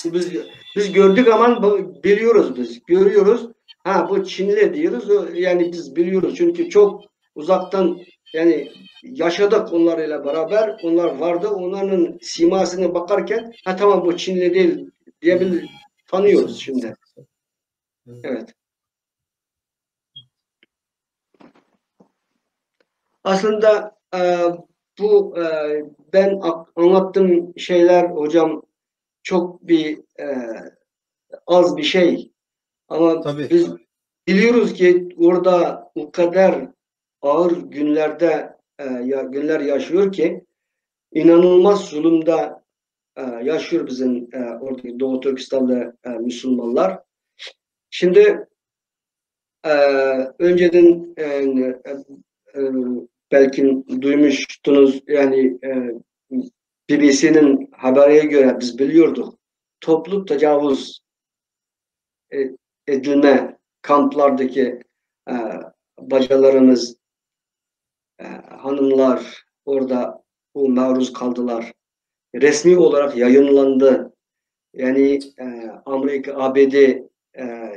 Biz biz gördük ama biliyoruz biz. Görüyoruz. Ha bu Çinli diyoruz. Yani biz biliyoruz çünkü çok uzaktan yani yaşadık onlarla beraber. Onlar vardı. Onların simasına bakarken ha tamam bu Çinli değil diyebilir tanıyoruz şimdi. Evet. Aslında bu ben anlattığım şeyler hocam çok az bir şey. Ama Tabii. biz biliyoruz ki orada o kadar ağır günlerde günler yaşıyor ki inanılmaz zulümde yaşıyor bizim oradaki Doğu Türkistan'da Müslümanlar. Şimdi e, önceden e, belki duymuştunuz yani BBC'nin haberine göre biz biliyorduk. Toplu tecavüz e, edilme kamplardaki e, bacalarımız, hanımlar orada bu maruz kaldılar. Resmi olarak yayınlandı. Yani Amerika, ABD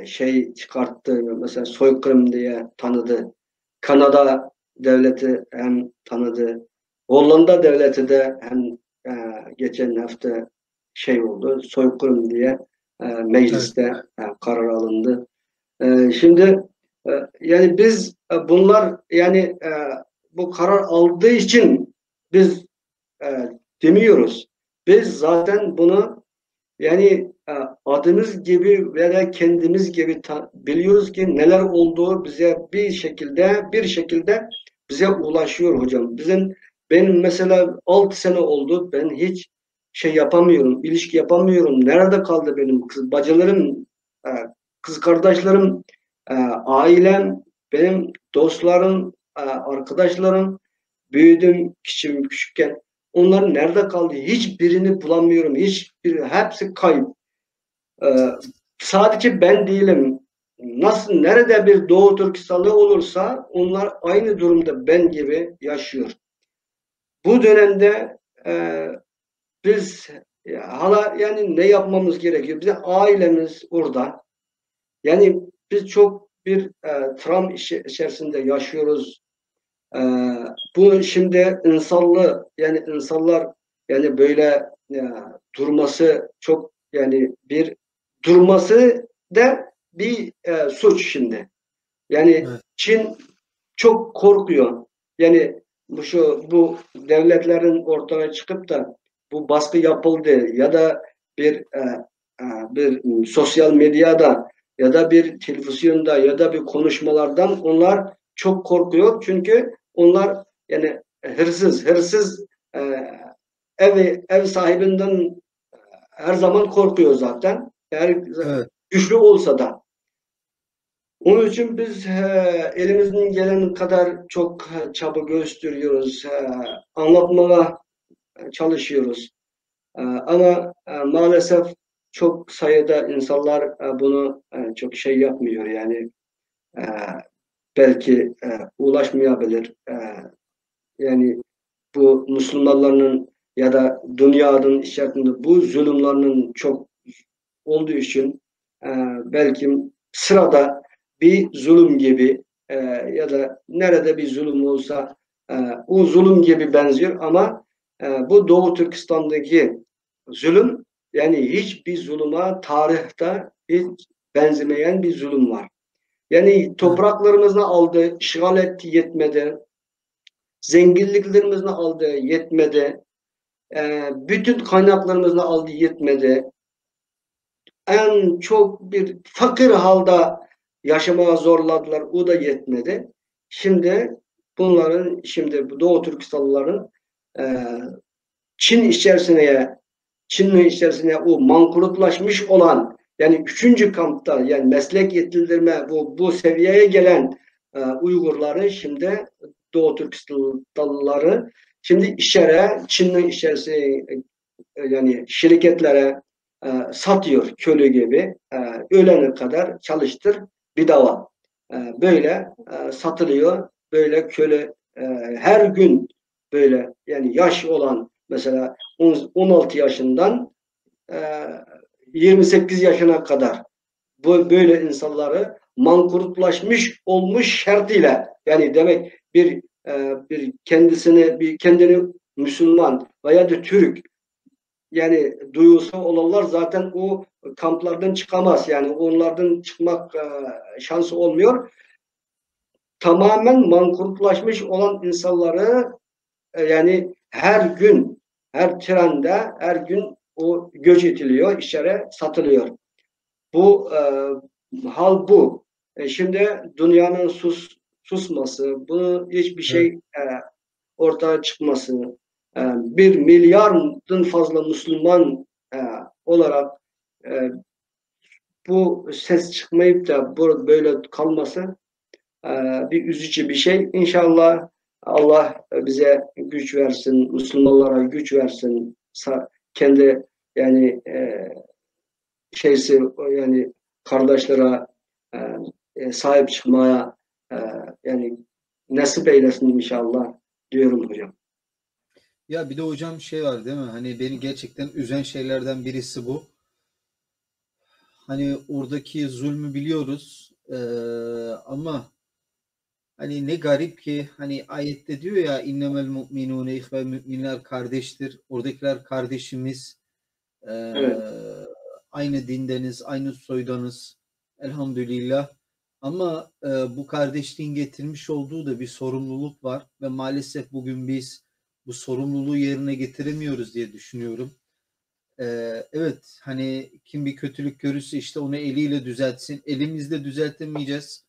şey çıkarttı, mesela soykırım diye tanıdı. Kanada devleti hem tanıdı. Hollanda devleti de hem e, geçen hafta şey oldu, soykırım diye Evet. mecliste karar alındı. Şimdi yani biz bunlar yani bu karar aldığı için biz e, demiyoruz. Biz zaten bunu yani adımız gibi veya kendimiz gibi biliyoruz ki neler olduğu bize bir şekilde bize ulaşıyor hocam. Benim mesela 6 sene oldu. Ben hiç şey yapamıyorum, ilişki yapamıyorum. Nerede kaldı benim kız bacılarım, e, kız kardeşlerim, ailem, benim dostlarım, arkadaşlarım, büyüdüm küçükken. Onlar nerede kaldı? Hiçbirini bulamıyorum. Hepsi kayıp. Ee, Sadece ben değilim. Nasıl, nerede bir Doğu Türkistanlı olursa onlar aynı durumda ben gibi yaşıyor. Bu dönemde e, biz hala yani ne yapmamız gerekiyor? Bize ailemiz orada. Yani biz çok bir travma içerisinde yaşıyoruz. Ee, Bu şimdi yani insanlar yani böyle durması çok yani bir durması da bir suç şimdi. Yani Evet. Çin çok korkuyor. Yani bu devletlerin ortaya çıkıp da bu baskı yapıldı ya da bir sosyal medyada ya da bir televizyonda ya da bir konuşmalardan onlar çok korkuyor. Çünkü onlar yani hırsız e, ev sahibinden her zaman korkuyor zaten. Eğer Evet. güçlü olsa da. Onun için biz elimizden gelen kadar çok çaba gösteriyoruz, anlatmaya çalışıyoruz. Ama maalesef çok sayıda insanlar bunu çok şey yapmıyor yani e, belki ulaşmayabilir. Yani bu Müslümanların ya da dünyanın içerisinde bu zulümlerinin çok olduğu için e, belki sırada bir zulüm gibi ya da nerede bir zulüm olsa o zulüm gibi benziyor ama bu Doğu Türkistan'daki zulüm yani hiçbir zulüme tarihte hiç benzemeyen bir zulüm var. Yani Evet. topraklarımızı aldı, işgal etti yetmedi. zenginliklerimizin aldığı yetmedi. Bütün kaynaklarımızın aldığı yetmedi. En çok bir fakir halde yaşamaya zorladılar. O da yetmedi. Şimdi şimdi Doğu Türkistanlıların e, Çin'in içerisine o mankurutlaşmış olan yani üçüncü kampta yani meslek yetiştirme bu seviyeye gelen Uygurları şimdi Doğu Türkistanlıları şimdi Çin'in içerisine yani şirketlere satıyor köle gibi. Ölene kadar çalıştır bir dava. Böyle satılıyor. Böyle köle her gün böyle yani yaş olan mesela 16 yaşından e, 28 yaşına kadar böyle insanları mankurtlaşmış olmuş şartıyla yani demek bir kendini Müslüman veya da Türk yani duyusu olanlar zaten o kamplardan çıkamaz. Yani onlardan çıkmak şansı olmuyor. Tamamen mankurtlaşmış olan insanları yani her trende her gün o göç ediliyor, içeri satılıyor. Bu hal bu. Şimdi dünyanın susması, bunu hiçbir şey Evet. ortaya çıkması, 1 milyardan fazla Müslüman olarak e, bu ses çıkmayıp da böyle kalması e, bir üzücü bir şey. İnşallah Allah bize güç versin, Müslümanlara güç versin, kendi yani yani kardeşlere sahip çıkmaya e, yani nasip eylesin inşallah diyorum hocam. Ya bir de hocam şey var değil mi? Hani beni gerçekten üzen şeylerden birisi bu. Hani oradaki zulmü biliyoruz. Ama hani ne garip ki hani ayette diyor ya innemel mu'minune ihve müminler kardeştir. Oradakiler kardeşimiz. Ee, Evet. Aynı dindeniz, aynı soydanız. Elhamdülillah. Ama bu kardeşliğin getirmiş olduğu da bir sorumluluk var ve maalesef bugün biz bu sorumluluğu yerine getiremiyoruz diye düşünüyorum. Evet, hani kim bir kötülük görürse işte onu eliyle düzeltsin. Elimizle düzeltemeyeceğiz.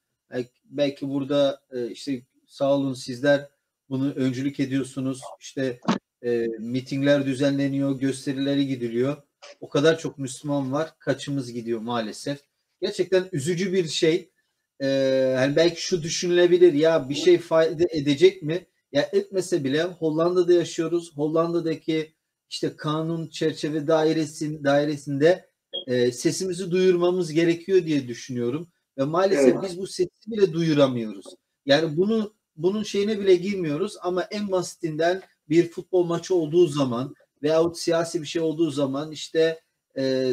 Belki burada işte sağ olun sizler bunu öncülük ediyorsunuz. İşte mitingler düzenleniyor, gösterileri gidiliyor. O kadar çok Müslüman var, kaçımız gidiyor maalesef. Gerçekten üzücü bir şey. Hani belki şu düşünülebilir ya bir şey fayda edecek mi? Ya etmese bile Hollanda'da yaşıyoruz. Hollanda'daki işte kanun çerçeve dairesinde sesimizi duyurmamız gerekiyor diye düşünüyorum. Ve Evet. maalesef biz bu sesi bile duyuramıyoruz. Yani bunun şeyine bile girmiyoruz ama en basitinden bir futbol maçı olduğu zaman veyahut siyasi bir şey olduğu zaman işte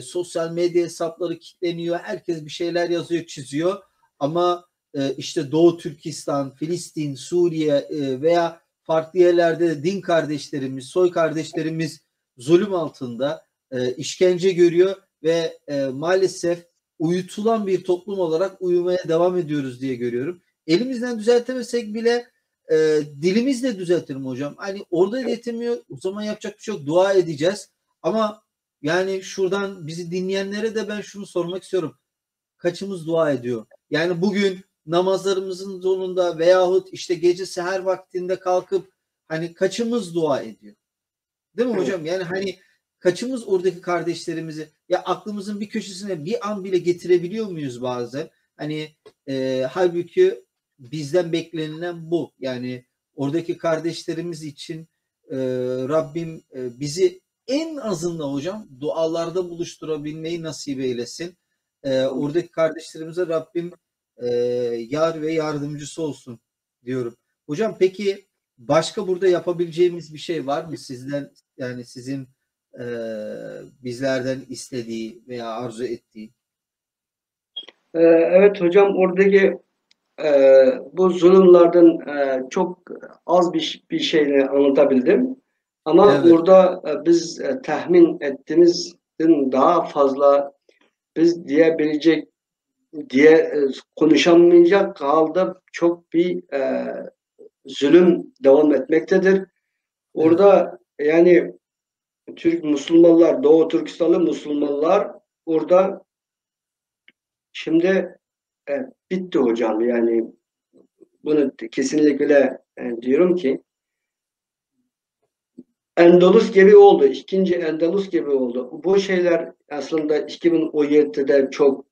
sosyal medya hesapları kilitleniyor. Herkes bir şeyler yazıyor, çiziyor. Ama işte Doğu Türkistan, Filistin, Suriye veya farklı yerlerde de din kardeşlerimiz, soy kardeşlerimiz zulüm altında işkence görüyor ve maalesef uyutulan bir toplum olarak uyumaya devam ediyoruz diye görüyorum. Elimizden düzeltemesek bile dilimizle düzeltelim hocam. Hani orada yetemiyor. O zaman yapacak bir şey yok. Dua edeceğiz. Ama yani şuradan bizi dinleyenlere de ben şunu sormak istiyorum. Kaçımız dua ediyor? Yani bugün namazlarımızın sonunda veyahut işte gece seher vaktinde kalkıp hani kaçımız dua ediyor? Değil mi Evet. hocam? Yani hani kaçımız oradaki kardeşlerimizi ya aklımızın bir köşesine bir an bile getirebiliyor muyuz bazen? Hani halbuki bizden beklenilen bu. Yani oradaki kardeşlerimiz için Rabbim bizi en azından hocam dualarda buluşturabilmeyi nasip eylesin. Oradaki kardeşlerimize Rabbim e, yar ve yardımcısı olsun diyorum. Hocam peki başka burada yapabileceğimiz bir şey var mı sizden yani sizin bizlerden istediği veya arzu ettiği? Evet hocam oradaki bu zulümlerden çok az bir şeyle anlatabildim. Ama Evet, orada biz tahmin ettiğimizden daha fazla biz konuşamayacak halde çok bir zulüm devam etmektedir. Orada yani Türk Müslümanlar, Doğu Türkistanlı Müslümanlar orada şimdi bitti hocam. Yani bunu kesinlikle diyorum ki Endülüs gibi oldu. İkinci Endülüs gibi oldu. Bu şeyler aslında 2017'de çok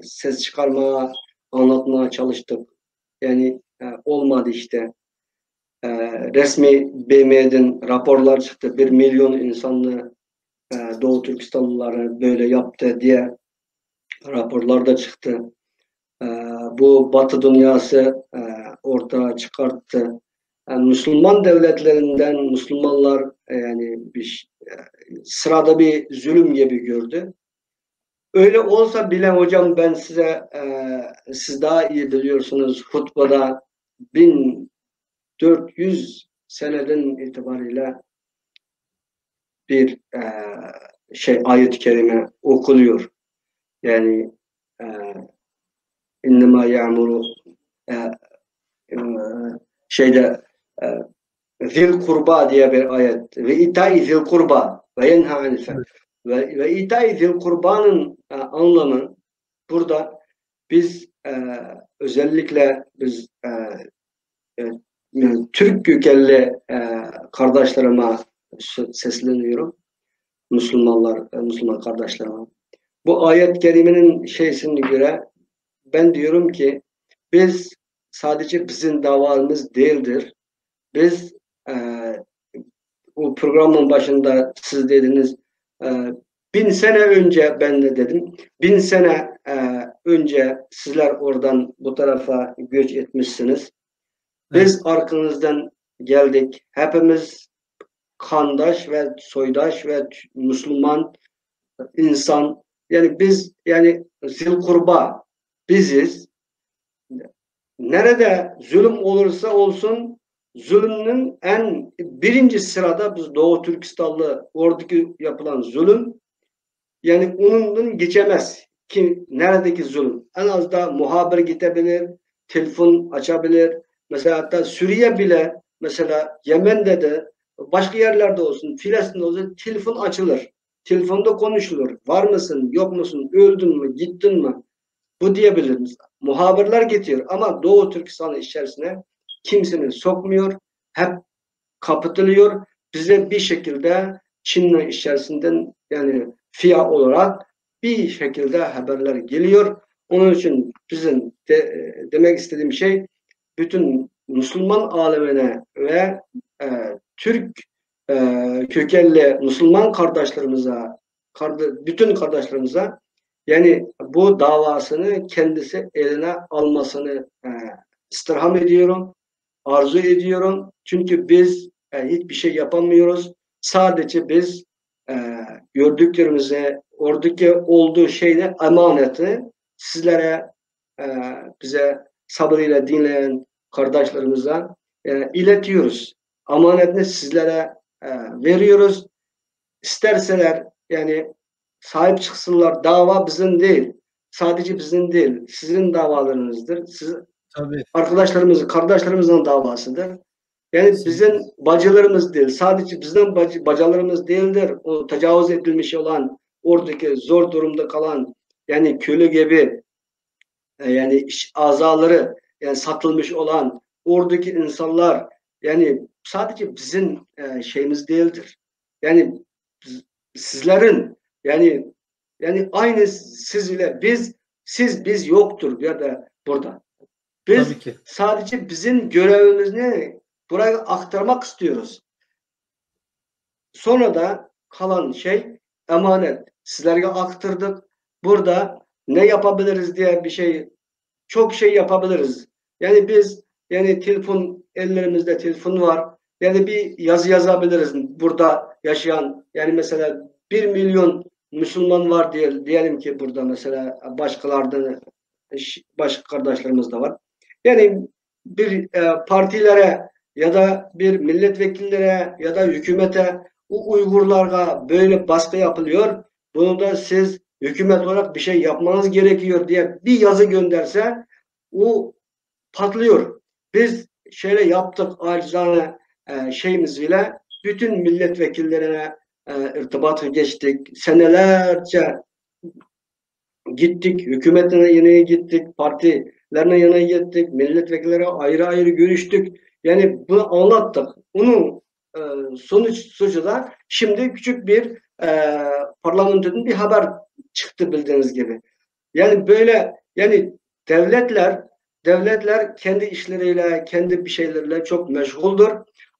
ses çıkarmaya, anlatmaya çalıştık. Yani olmadı işte. Resmi BM'den raporlar çıktı. 1 milyon insanlı Doğu Türkistanlıları böyle yaptı diye raporlar da çıktı. Bu Batı dünyası ortaya çıkarttı. Yani Müslüman devletlerinden Müslümanlar yani sırada bir zulüm gibi gördü. Öyle olsa bile hocam ben size siz daha iyi biliyorsunuz hutbada 1400 seneden itibariyle bir ayet-i kerime okunuyor. Yani innema ya'muru şeyde zil kurba diye bir ayet ve itai zil kurba ve yenha anil ve itai zil kurbanın anlamı burada biz özellikle biz Türk kökenli kardeşlerime sesleniyorum. Müslüman kardeşlerime. Bu ayet-i kerimenin şeysine göre ben diyorum ki biz sadece bizim davamız değildir. Biz bu programın başında siz dediniz 1000 sene önce ben de dedim 1000 sene önce sizler oradan bu tarafa göç etmişsiniz. Biz arkanızdan geldik. Hepimiz kandaş ve soydaş ve Müslüman insan. Yani biz yani zilkurba biziz. Nerede zulüm olursa olsun zulümün en birinci sırada biz Doğu Türkistanlı oradaki yapılan zulüm yani onun geçemez. Kim neredeki zulüm? En az da muhabir gidebilir, telefon açabilir. Mesela hatta Suriye bile mesela Yemen'de de başka yerlerde olsun, Filistin'de olsun telefon açılır. Telefonda konuşulur. Var mısın, yok musun, öldün mü, gittin mi? Bu diyebiliriz. Muhabirler getiriyor ama Doğu Türkistan'ın içerisine kimsenin sokmuyor. Hep kapatılıyor. Bize bir şekilde Çin'le içerisinden yani FİA olarak bir şekilde haberler geliyor. Onun için bizim demek istediğim şey bütün Müslüman alemine ve Türk kökenli Müslüman kardeşlerimize, bütün kardeşlerimize yani bu davasını kendisi eline almasını istirham ediyorum, arzu ediyorum. Çünkü biz hiçbir şey yapamıyoruz. Sadece biz gördüklerimize, oradaki olduğu şeyle emaneti sizlere, bize sabırıyla dinleyen kardeşlerimize iletiyoruz. Amanetini sizlere veriyoruz. İsterseler yani sahip çıksınlar. Dava bizim değil. Sadece bizim değil. Sizin davalarınızdır. Siz Tabii. arkadaşlarımızın, kardeşlerimizin davasıdır. Yani bizim bacılarımız değil. Sadece bizden bacılarımız değildir. O tecavüz edilmiş olan, oradaki zor durumda kalan, yani köle gibi yani azaları yani satılmış olan oradaki insanlar yani sadece bizim şeyimiz değildir. Yani sizlerin yani aynı siz ile biz yoktur ya da burada. Biz Tabii ki. sadece bizim görevimiz ne? Buraya aktarmak istiyoruz. Sonra da kalan şey emanet. Sizlere aktardık. Burada ne yapabiliriz diye bir şey, çok şey yapabiliriz. Yani biz yani ellerimizde telefon var. Yani bir yazı yazabiliriz. Burada yaşayan yani mesela 1 milyon Müslüman var diyelim ki burada mesela başka kardeşlerimiz de var. Yani bir partilere ya da bir milletvekillere ya da hükümete o Uygurlara böyle baskı yapılıyor. Bunu da siz hükümet olarak bir şey yapmanız gerekiyor diye bir yazı gönderse o patlıyor. Biz şöyle yaptık acizane şeyimiz bile bütün milletvekillerine irtibata geçtik. Senelerce gittik, hükümetine yine gittik, partilerine yine gittik, milletvekillere ayrı ayrı görüştük. Yani bunu anlattık. Bunun sonucu da şimdi küçük bir parlamentonun bir haber çıktı bildiğiniz gibi. Yani böyle yani devletler kendi işleriyle, kendi bir şeylerle çok meşguldür.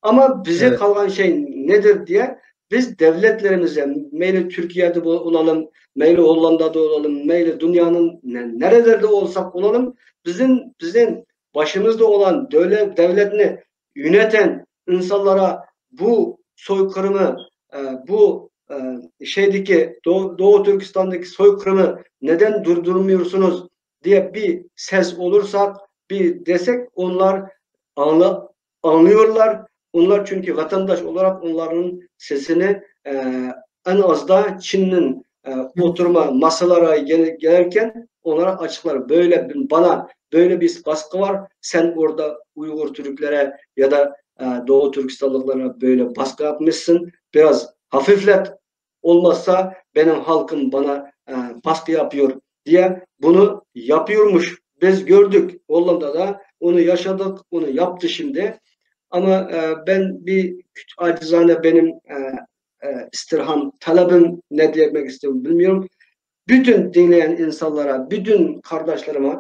Ama bize Evet. kalan şey nedir diye biz devletlerimize meyli Türkiye'de olalım, meyli Hollanda'da olalım, meyli dünyanın nerelerde olsak olalım bizim başımızda olan devletini yöneten insanlara bu soykırımı bu şeydeki Doğu Türkistan'daki soykırımı neden durdurmuyorsunuz diye bir ses olursak, bir desek onlar anlıyorlar. Onlar çünkü vatandaş olarak onların sesini en az da Çin'in oturma masalara gelirken onlara açıklar. Böyle bana böyle bir baskı var. Sen orada Uygur Türklere ya da Doğu Türkistanlılara böyle baskı yapmışsın. Biraz hafiflet. Olmazsa benim halkım bana baskı yapıyor diye bunu yapıyormuş. Biz gördük. Hollanda'da onu yaşadık. Onu yaptı şimdi. Ama ben bir acizane benim istirham, talebim ne demek istiyorum bilmiyorum. Bütün dinleyen insanlara, bütün kardeşlerime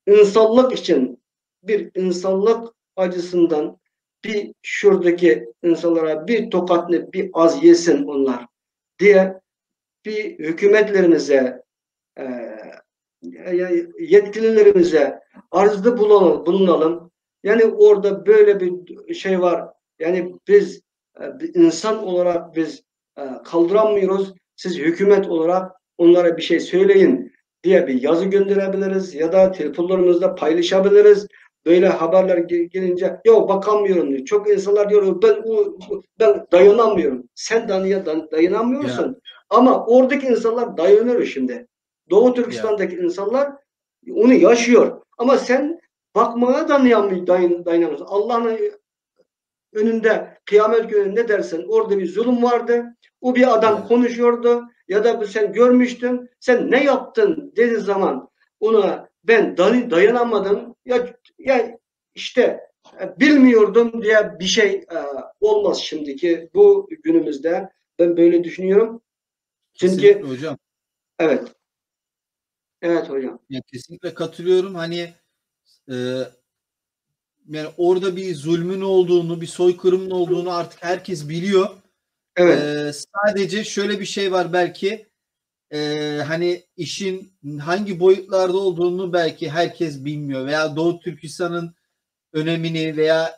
insanlık için bir insanlık acısından bir şuradaki insanlara bir tokatını bir az yesin onlar diye bir hükümetlerimize yetkililerimize arzda bulunalım. Yani orada böyle bir şey var. Yani biz insan olarak biz kaldıramıyoruz. Siz hükümet olarak onlara bir şey söyleyin diye bir yazı gönderebiliriz ya da telefonlarımızda paylaşabiliriz. Böyle haberler gelince ya bakamıyorum diyor. Çok insanlar diyor ben dayanamıyorum. Sen Ya, dayanamıyorsun. Ama oradaki insanlar dayanıyor şimdi. Doğu ya. Türkistan'daki insanlar onu yaşıyor. Ama sen bakmaya dayanamıyorsun. Allah'ın önünde kıyamet günü ne dersen orada bir zulüm vardı. O bir adam Evet. konuşuyordu ya da sen görmüştün. Sen ne yaptın dediği zaman ona ben dayanamadım. Ya işte bilmiyordum diye bir şey olmaz şimdiki bu günümüzde. Ben böyle düşünüyorum. Kesinlikle Çünkü hocam. evet, evet hocam. Ya, kesinlikle katılıyorum. Hani e, yani orada bir zulmün olduğunu, bir soykırımın olduğunu artık herkes biliyor. Evet, Sadece şöyle bir şey var belki. Hani işin hangi boyutlarda olduğunu belki herkes bilmiyor veya Doğu Türkistan'ın önemini veya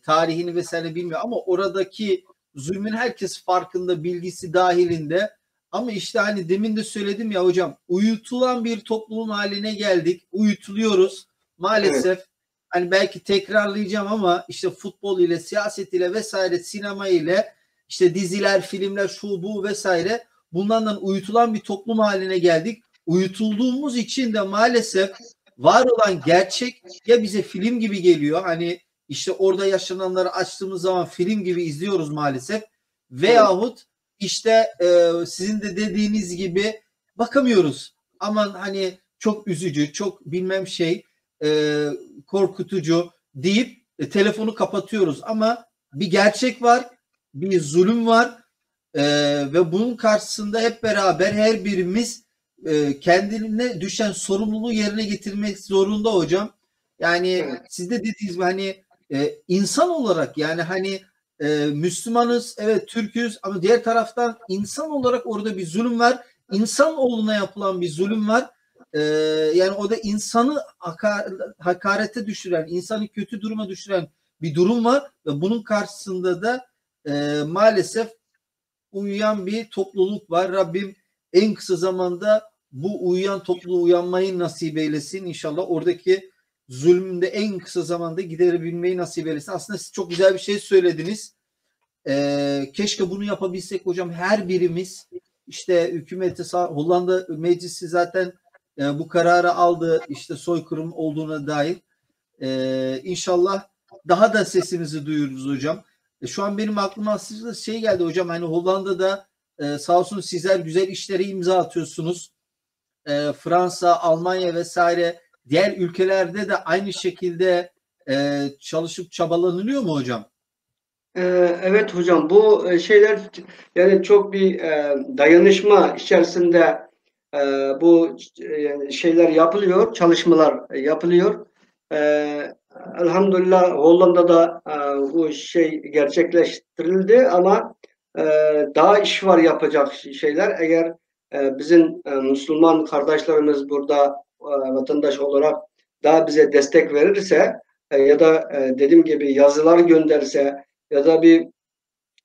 tarihini vesaire bilmiyor ama oradaki zulmün herkes farkında, bilgisi dahilinde. Ama işte hani demin de söyledim ya hocam, uyutulan bir toplum haline geldik. Uyutuluyoruz. evet, Maalesef hani belki tekrarlayacağım ama işte futbol ile, siyaset ile vesaire, sinema ile, işte diziler, filmler, şu bu vesaire, bunlardan uyutulan bir toplum haline geldik. Uyutulduğumuz için de maalesef var olan gerçek ya bize film gibi geliyor. Hani işte orada yaşananları açtığımız zaman film gibi izliyoruz maalesef. evet, Veyahut işte sizin de dediğiniz gibi bakamıyoruz. Aman hani çok üzücü, çok bilmem şey, korkutucu deyip telefonu kapatıyoruz. Ama bir gerçek var, bir zulüm var ve bunun karşısında hep beraber her birimiz kendine düşen sorumluluğu yerine getirmek zorunda hocam. Yani evet, siz de dediğiniz gibi hani insan olarak yani hani Müslümanız, evet Türk'üz ama diğer taraftan insan olarak orada bir zulüm var. İnsan oğluna yapılan bir zulüm var. E, Yani o da insanı hakarete düşüren, insanı kötü duruma düşüren bir durum var ve bunun karşısında da maalesef uyuyan bir topluluk var. Rabbim en kısa zamanda bu uyuyan topluluğu uyanmayı nasip eylesin. İnşallah oradaki zulmünde en kısa zamanda giderebilmeyi nasip eylesin. Aslında siz çok güzel bir şey söylediniz. Keşke bunu yapabilsek hocam. Her birimiz işte hükümeti Hollanda meclisi zaten bu kararı aldı. İşte soykırım olduğuna dair. İnşallah daha da sesimizi duyururuz hocam. Şu an benim aklıma aslında şey geldi hocam, hani Hollanda'da sağ olsun sizler güzel işlere imza atıyorsunuz. Fransa, Almanya vesaire diğer ülkelerde de aynı şekilde çalışıp çabalanılıyor mu hocam? Evet hocam, bu şeyler yani çok bir dayanışma içerisinde e, bu şeyler yapılıyor, çalışmalar yapılıyor. E, Elhamdülillah Hollanda'da bu şey gerçekleştirildi ama e, daha iş var yapacak şeyler. Eğer bizim Müslüman kardeşlerimiz burada vatandaş olarak daha bize destek verirse ya da dediğim gibi yazılar gönderse ya da bir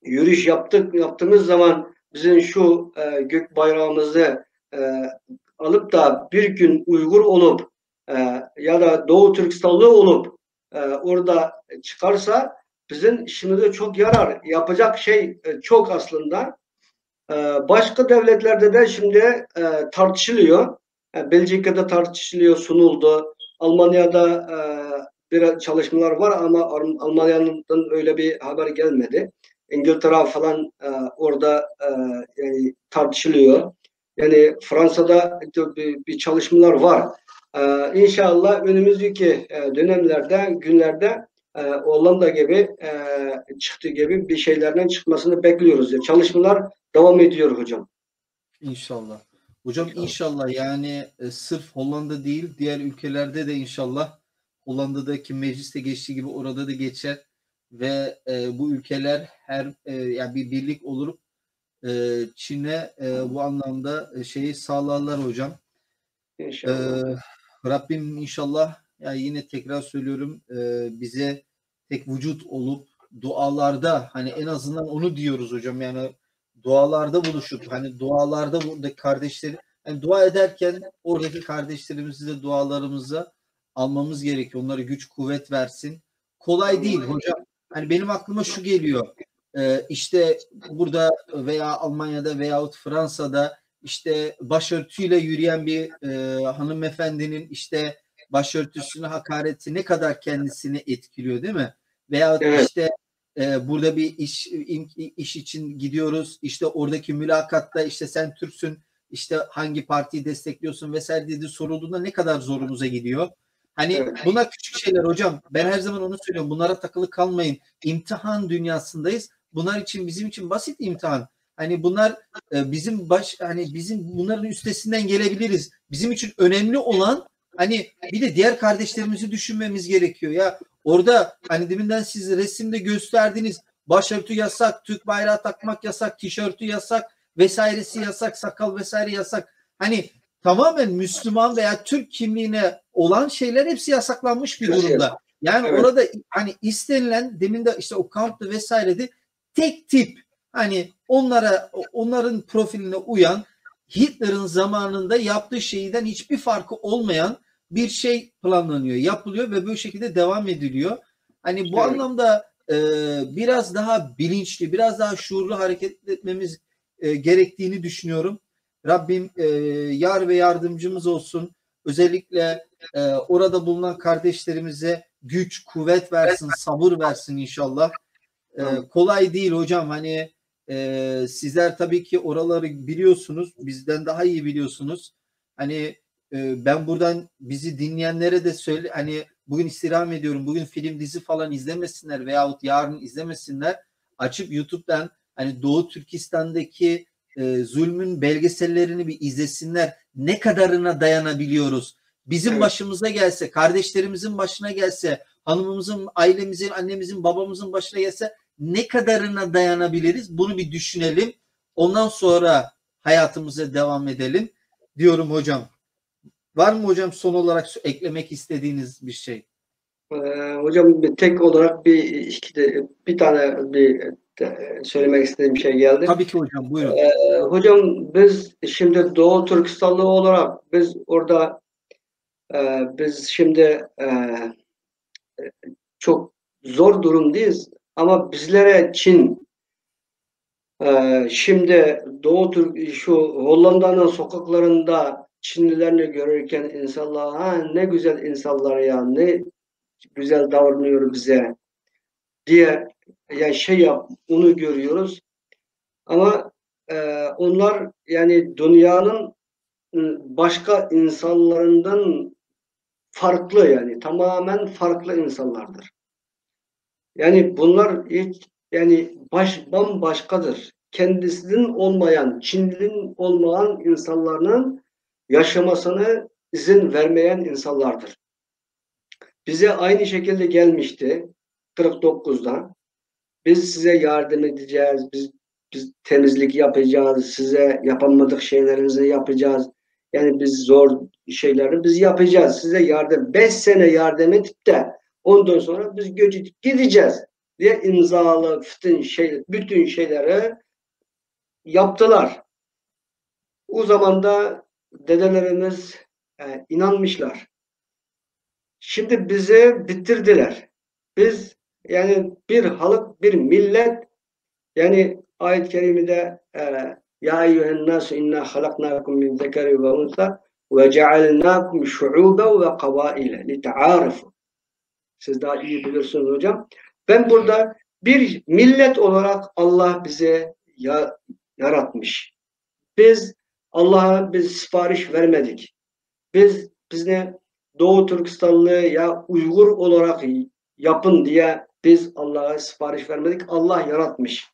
yürüyüş yaptığımız zaman bizim şu gök bayrağımızı e, alıp da bir gün Uygur olup ya da Doğu Türkistanlı olup orada çıkarsa bizim işimize çok yarar. Yapacak şey çok aslında. Başka devletlerde de şimdi tartışılıyor. Belçika'da tartışılıyor, sunuldu. Almanya'da biraz çalışmalar var ama Almanya'dan öyle bir haber gelmedi. İngiltere falan orada yani tartışılıyor. Yani Fransa'da bir çalışmalar var. İnşallah önümüzdeki dönemlerde, günlerde Hollanda gibi çıktığı gibi bir şeylerden çıkmasını bekliyoruz. Çalışmalar devam ediyor hocam. İnşallah. Hocam İnşallah. inşallah, yani sırf Hollanda değil diğer ülkelerde de inşallah Hollanda'daki mecliste geçtiği gibi orada da geçer ve bu ülkeler her yani bir birlik olup Çin'e bu anlamda şeyi sağlarlar hocam. E, İnşallah. Rabbim inşallah, yani yine tekrar söylüyorum, bize tek vücut olup dualarda, hani en azından onu diyoruz hocam, yani dualarda buluşup, hani dualarda buradaki kardeşleri, yani dua ederken oradaki kardeşlerimizi de dualarımıza almamız gerekiyor. Onlara güç kuvvet versin. Kolay değil hocam. Hani benim aklıma şu geliyor. İşte burada veya Almanya'da veyahut Fransa'da işte başörtüyle yürüyen bir hanımefendinin işte başörtüsüne hakareti ne kadar kendisini etkiliyor, değil mi? Veya Evet, işte burada bir iş için gidiyoruz. İşte oradaki mülakatta işte sen Türksün, işte hangi partiyi destekliyorsun vesaire dedi sorulduğunda ne kadar zorunuza gidiyor. Hani evet, bunlar küçük şeyler hocam. Ben her zaman onu söylüyorum. Bunlara takılı kalmayın. İmtihan dünyasındayız. Bunlar için, bizim için basit imtihan. Hani bunlar bizim bunların üstesinden gelebiliriz. Bizim için önemli olan, hani bir de diğer kardeşlerimizi düşünmemiz gerekiyor. Ya orada hani deminden siz resimde gösterdiğiniz başörtü yasak, Türk bayrağı takmak yasak, tişörtü yasak, vesairesi yasak, sakal vesaire yasak. Hani tamamen Müslüman veya Türk kimliğine olan şeyler hepsi yasaklanmış bir Türkiye. durumda. Yani Evet, orada hani istenilen, demin de işte o kampta vesairede tek tip, hani onların profiline uyan, Hitler'in zamanında yaptığı şeyden hiçbir farkı olmayan bir şey planlanıyor, yapılıyor ve bu şekilde devam ediliyor. Hani bu evet. anlamda biraz daha bilinçli, biraz daha şuurlu hareket etmemiz gerektiğini düşünüyorum. Rabbim yar ve yardımcımız olsun. Özellikle orada bulunan kardeşlerimize güç, kuvvet versin, sabır versin inşallah. Tamam. Kolay değil hocam. Hani sizler tabii ki oraları biliyorsunuz. Bizden daha iyi biliyorsunuz. Hani ben buradan bizi dinleyenlere de söyle, hani bugün istirham ediyorum. Bugün film dizi falan izlemesinler veyahut yarın izlemesinler. Açıp YouTube'dan hani Doğu Türkistan'daki zulmün belgesellerini bir izlesinler. Ne kadarına dayanabiliyoruz? Bizim Evet, başımıza gelse, kardeşlerimizin başına gelse, hanımımızın, ailemizin, annemizin, babamızın başına gelse ne kadarına dayanabiliriz? Bunu bir düşünelim. Ondan sonra hayatımıza devam edelim diyorum hocam. Var mı hocam son olarak eklemek istediğiniz bir şey? hocam bir tek olarak bir tane söylemek istediğim şey geldi. Tabii ki hocam, buyurun. Hocam biz şimdi Doğu Türkistanlı olarak biz orada biz şimdi çok zor durumdayız ama bizlere Çin şimdi Doğu Türk şu Hollanda'nın sokaklarında Çinlilerini görürken insanlar ha ne güzel insanlar ya ne güzel davranıyor bize. diye yani onu görüyoruz. Ama onlar yani dünyanın başka insanlarından farklı, yani tamamen farklı insanlardır. Yani bunlar hiç yani bambaşkadır. Kendisinin olmayan, Çinli'nin olmayan insanların yaşamasına izin vermeyen insanlardır. Bize aynı şekilde gelmişti 49'da. Biz size yardım edeceğiz, biz temizlik yapacağız, size yapamadık şeylerinizi yapacağız. Yani biz zor şeyleri biz yapacağız. Size yardım, 5 sene yardım edip de ondan sonra biz göç edip gideceğiz diye imzalı bütün şeyleri yaptılar. O zaman da dedelerimiz inanmışlar. Şimdi bizi bitirdiler. Biz yani bir halk, bir millet, yani ayet-i kerimede ya eyyühen nasu inna halaknakum min zekeri ve unsa ve cealnakum şu'uben ve kabaile li ta'arifu. Siz daha iyi bilirsiniz hocam. Ben burada bir millet olarak Allah bize yaratmış. Biz Allah'a sipariş vermedik. Biz ne Doğu Türkistanlı ya Uygur olarak yapın diye biz Allah'a sipariş vermedik. Allah yaratmış.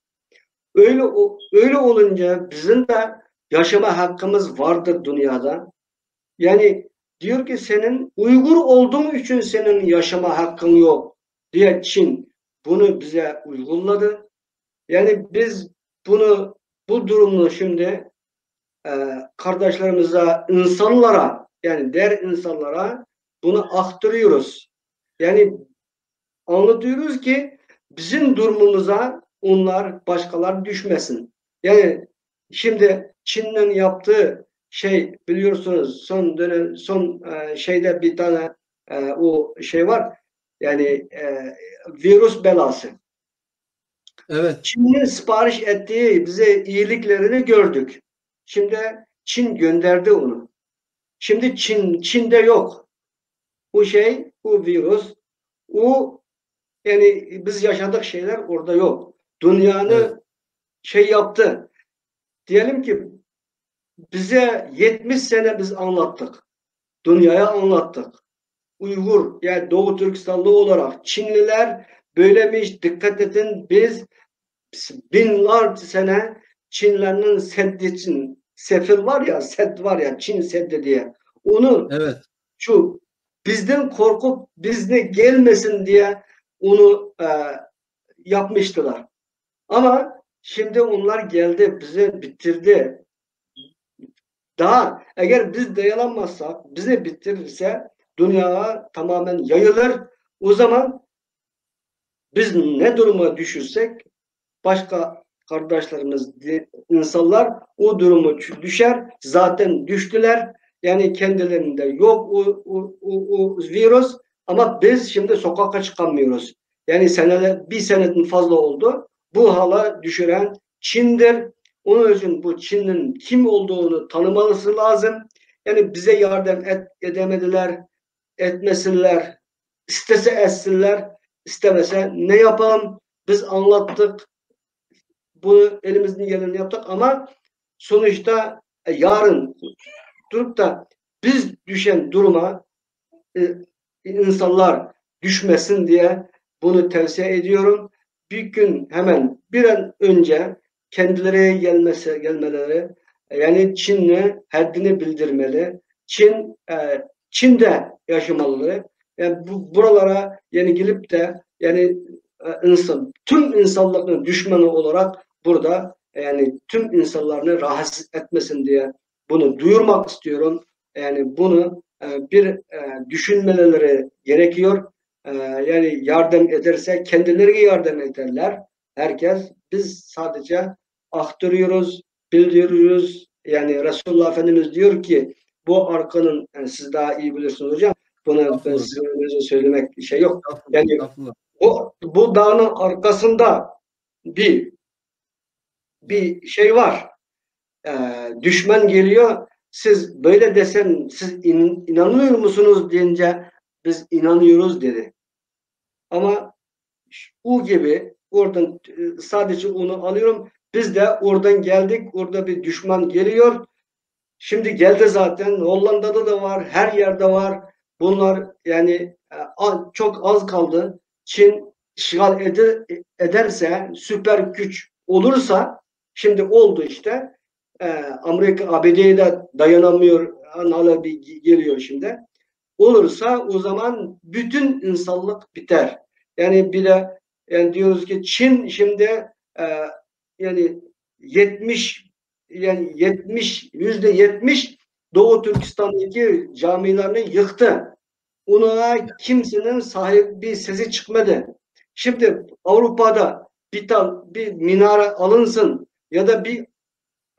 Öyle olunca bizim de yaşama hakkımız vardır dünyada. Yani diyor ki senin Uygur olduğun için senin yaşama hakkın yok diye Çin bunu bize uyguladı. Yani biz bu durumu şimdi kardeşlerimize, insanlara, yani diğer insanlara bunu aktarıyoruz. Yani anlatıyoruz ki bizim durumumuza onlar, başkaları düşmesin. Yani şimdi Çin'in yaptığı şey, biliyorsunuz son şeyde bir tane o şey var. Yani virüs belası. Evet. Çin'in sipariş ettiği bize iyiliklerini gördük. Şimdi Çin gönderdi onu. Şimdi Çin'de yok. Bu virüs, yani biz yaşadık şeyler orada yok. Dünyanı Evet. yaptı. Diyelim ki bize 70 sene biz anlattık. Dünyaya anlattık. Uygur, yani Doğu Türkistanlı olarak Çinliler böylemiş, dikkat edin, biz binlerce sene Çinlerin seddi için, sefil var ya, sed var ya, Çin seddi diye. Onu Evet. bizden korkup bizde gelmesin diye onu yapmıştılar. Ama şimdi onlar geldi, bizi bitirdi. Daha eğer biz dayanamazsak, bizi bitirirse dünyaya tamamen yayılır. O zaman biz ne duruma düşürsek başka kardeşlerimiz, insanlar o durumu düşer. Zaten düştüler. Yani kendilerinde yok o virüs, ama biz şimdi sokağa çıkamıyoruz. Yani bir seneden fazla oldu. Bu hala düşüren Çin'dir. Onun için bu Çin'in kim olduğunu tanımalısı lazım. Yani bize yardım edemediler, etmesinler, istese etsinler, istemese ne yapalım? Biz anlattık, bunu elimizden geleni yaptık, ama sonuçta yarın durup da biz düşen duruma insanlar düşmesin diye bunu tavsiye ediyorum. Bir gün hemen bir an önce kendileri gelmeleri, yani Çin'le haddini bildirmeli. Çin'de yaşamalı. Yani buralara yani gelip de yani tüm insanlığın düşmanı olarak burada yani tüm insanlarını rahatsız etmesin diye bunu duyurmak istiyorum. Yani bunu düşünmeleri gerekiyor. Yani yardım ederse kendileri yardım ederler. Herkes, biz sadece aktarıyoruz, bildiriyoruz. Yani Resulullah Efendimiz diyor ki bu arkanın, yani siz daha iyi bilirsiniz hocam. Bunu ben size söylemek şey yok. Yani bu dağın arkasında bir şey var. Düşman geliyor. Siz böyle desen, siz inanmıyor musunuz deyince biz inanıyoruz dedi. Ama U gibi oradan sadece onu alıyorum. Biz de oradan geldik. Orada bir düşman geliyor. Şimdi geldi zaten. Hollanda'da da var. Her yerde var. Bunlar yani çok az kaldı. Çin işgal ederse, süper güç olursa, şimdi oldu işte. Amerika, ABD'ye de dayanamıyor. Hala bir geliyor şimdi. Olursa o zaman bütün insanlık biter. Yani bir de yani diyoruz ki Çin şimdi yani 70 yani %70 Doğu Türkistan'daki camilerini yıktı. Ona kimsenin sahibi sesi çıkmadı. Şimdi Avrupa'da bir minare alınsın ya da bir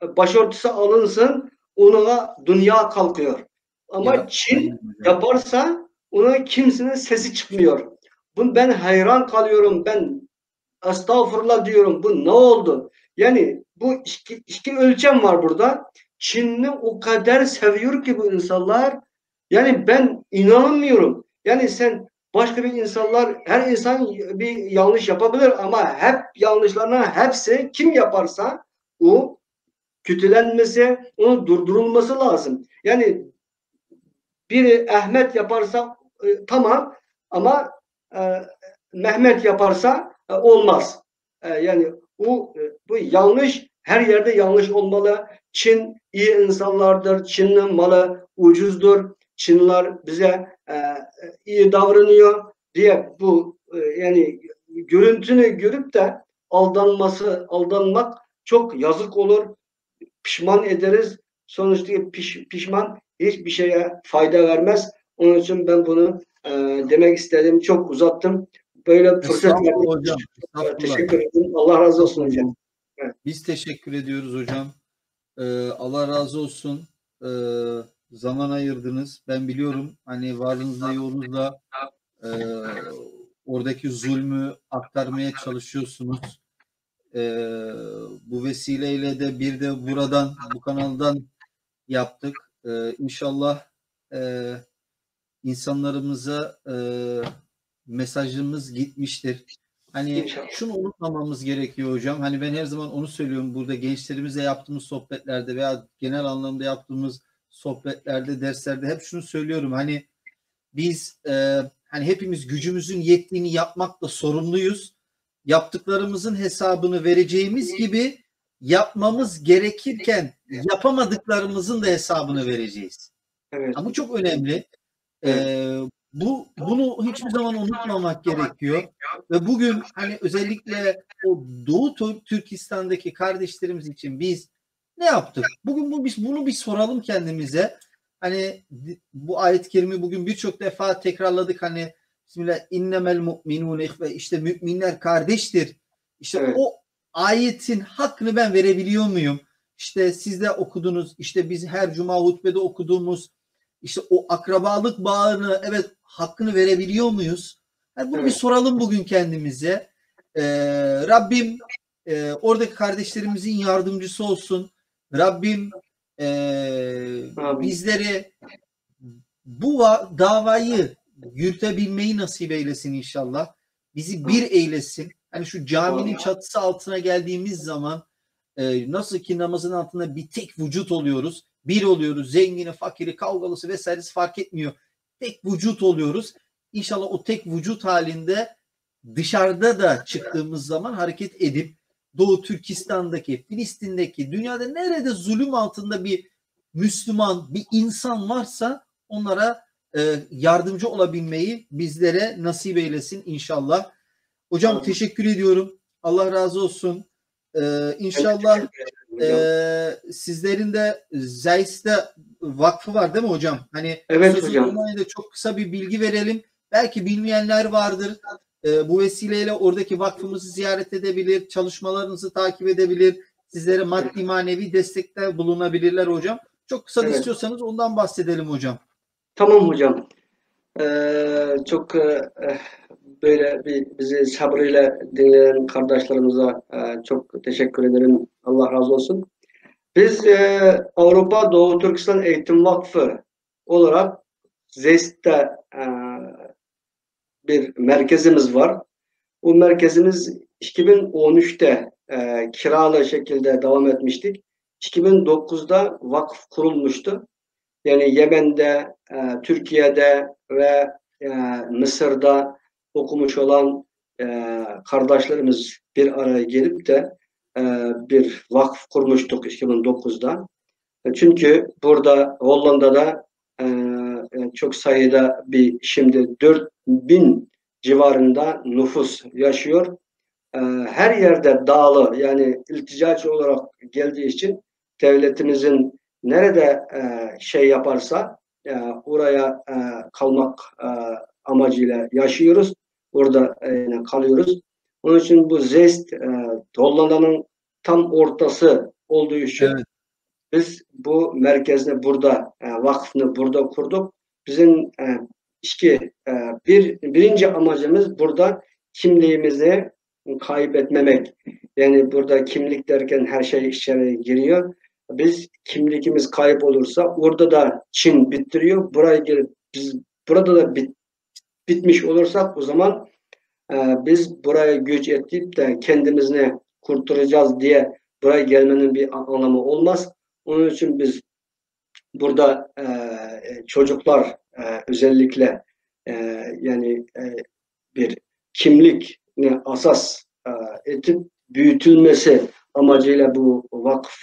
başörtüsü alınsın, ona dünya kalkıyor. Ama Çin yaparsa ona kimsenin sesi çıkmıyor. Ben hayran kalıyorum. Ben estağfurullah diyorum. Bu ne oldu? Yani bu iki ölçem var burada. Çin'i o kadar seviyor ki bu insanlar. Yani ben inanamıyorum. Yani sen başka bir insanlar, her insan bir yanlış yapabilir ama hep yanlışlarına hepsi kim yaparsa o kötülenmesi, onun durdurulması lazım. Yani biri Ahmet yaparsa tamam ama e, Mehmet yaparsa olmaz. Yani bu yanlış, her yerde yanlış olmalı. Çin iyi insanlardır. Çin'in malı ucuzdur. Çinliler bize iyi davranıyor diye bu yani görüntünü görüp de aldanmak çok yazık olur. Pişman ederiz. Sonuçta pişman hiçbir şeye fayda vermez. Onun için ben bunu demek istedim. Çok uzattım. Böyle fırsat Estağfurullah verdiğiniz hocam. için Estağfurullah. teşekkür ederim. Allah razı olsun hocam. Evet. Biz teşekkür ediyoruz hocam. Allah razı olsun. Zaman ayırdınız. Ben biliyorum hani varlığınızla yoğunuzla oradaki zulmü aktarmaya çalışıyorsunuz. Bu vesileyle de bir de buradan, bu kanaldan yaptık. İnşallah insanlarımıza mesajımız gitmiştir. Hani İnşallah. şunu unutmamamız gerekiyor hocam. Hani ben her zaman onu söylüyorum burada gençlerimizle yaptığımız sohbetlerde veya genel anlamda yaptığımız sohbetlerde, derslerde hep şunu söylüyorum. Hani biz hani hepimiz gücümüzün yettiğini yapmakla sorumluyuz. Yaptıklarımızın hesabını vereceğimiz gibi yapmamız gerekirken yapamadıklarımızın da hesabını vereceğiz. Evet. Ama bu çok önemli. Evet. Bunu hiçbir zaman unutmamak gerekiyor. Ve bugün hani özellikle o Doğu Türkistan'daki kardeşlerimiz için biz ne yaptık? Bugün bunu bir soralım kendimize. Hani bu ayet-i kerimi bugün birçok defa tekrarladık. Hani Bismillah innemel mu'minun ihve, işte müminler kardeştir. İşte Evet. o ayetin hakkını ben verebiliyor muyum? İşte siz de okudunuz. İşte biz her cuma hutbede okuduğumuz işte o akrabalık bağını evet hakkını verebiliyor muyuz? Yani bunu bir soralım bugün kendimize. Rabbim oradaki kardeşlerimizin yardımcısı olsun. Rabbim bizleri bu davayı yürütebilmeyi nasip eylesin inşallah. Bizi bir eylesin. Hani şu caminin çatısı altına geldiğimiz zaman nasıl ki namazın altında bir tek vücut oluyoruz. Bir oluyoruz. Zengini, fakiri, kavgalısı vesairesi fark etmiyor. Tek vücut oluyoruz. İnşallah o tek vücut halinde dışarıda da çıktığımız zaman hareket edip Doğu Türkistan'daki, Filistin'deki, dünyada nerede zulüm altında bir Müslüman, bir insan varsa onlara yardımcı olabilmeyi bizlere nasip eylesin inşallah. Hocam teşekkür ediyorum. Allah razı olsun. İnşallah sizlerin de Zeyst'te vakfı var değil mi hocam? Hani evet hocam. da çok kısa bir bilgi verelim. Belki bilmeyenler vardır. Bu vesileyle oradaki vakfımızı ziyaret edebilir, çalışmalarınızı takip edebilir, sizlere maddi manevi destekler bulunabilirler hocam. Çok kısa istiyorsanız ondan bahsedelim hocam. Tamam hocam. Çok böyle bizi sabrıyla dinleyen kardeşlerimize çok teşekkür ederim. Allah razı olsun. Biz Avrupa Doğu Türkistan Eğitim Vakfı olarak ZEST'te bir merkezimiz var. Bu merkezimiz 2013'te kiralı şekilde devam etmiştik. 2009'da vakıf kurulmuştu. Yani Yemen'de, Türkiye'de ve Mısır'da okumuş olan kardeşlerimiz bir araya gelip de bir vakıf kurmuştuk 2009'da. Çünkü burada Hollanda'da çok sayıda şimdi 4000 civarında nüfus yaşıyor. Her yerde dağlı yani ilticacı olarak geldiği için devletimizin nerede şey yaparsa oraya kalmak amacıyla yaşıyoruz. Orada kalıyoruz. Onun için bu Zeist Hollanda'nın tam ortası olduğu için Evet. biz bu merkezini burada, vakfını burada kurduk. Bizim birinci amacımız burada kimliğimizi kaybetmemek. Yani burada kimlik derken her şey içeri giriyor. Biz kimliğimiz kayıp olursa orada da Çin bittiriyor. Buraya gelip biz burada da bitmiş olursak o zaman biz buraya göç edip de kendimizi kurtaracağız diye buraya gelmenin bir anlamı olmaz. Onun için biz burada çocuklar özellikle yani bir kimlik asas edip büyütülmesi amacıyla bu vakıf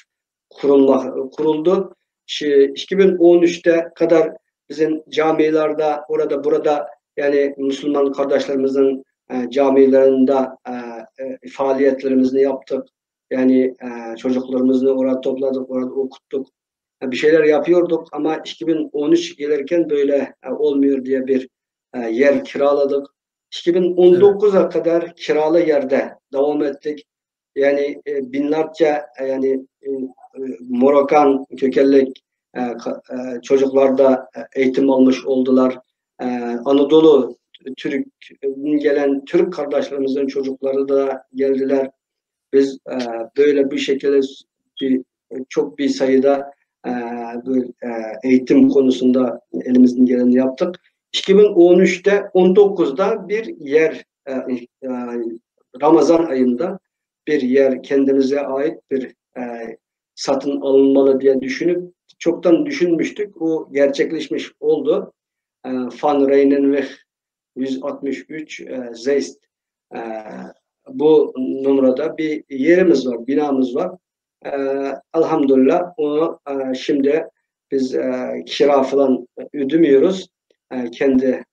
kuruldu. 2013'te kadar bizim camilerde orada burada yani Müslüman kardeşlerimizin camilerinde faaliyetlerimizi yaptık. Yani çocuklarımızı orada topladık, orada okuttuk. Bir şeyler yapıyorduk ama 2013 gelirken böyle olmuyor diye bir yer kiraladık. 2019'a kadar kiralı yerde devam ettik. Yani binlerce yani Morakan kökenli çocuklar da eğitim almış oldular. Anadolu gelen Türk kardeşlerimizin çocukları da geldiler. Biz böyle bir şekilde çok bir sayıda eğitim konusunda elimizden geleni yaptık. 2013'te 19'da bir yer Ramazan ayında bir yer kendimize ait bir satın alınmalı diye düşünüp çoktan düşünmüştük. O gerçekleşmiş oldu. Van Rijnenweg 163 Zeist bu numarada bir yerimiz var, binamız var. Elhamdülillah onu şimdi biz kira falan ödemiyoruz. Kendi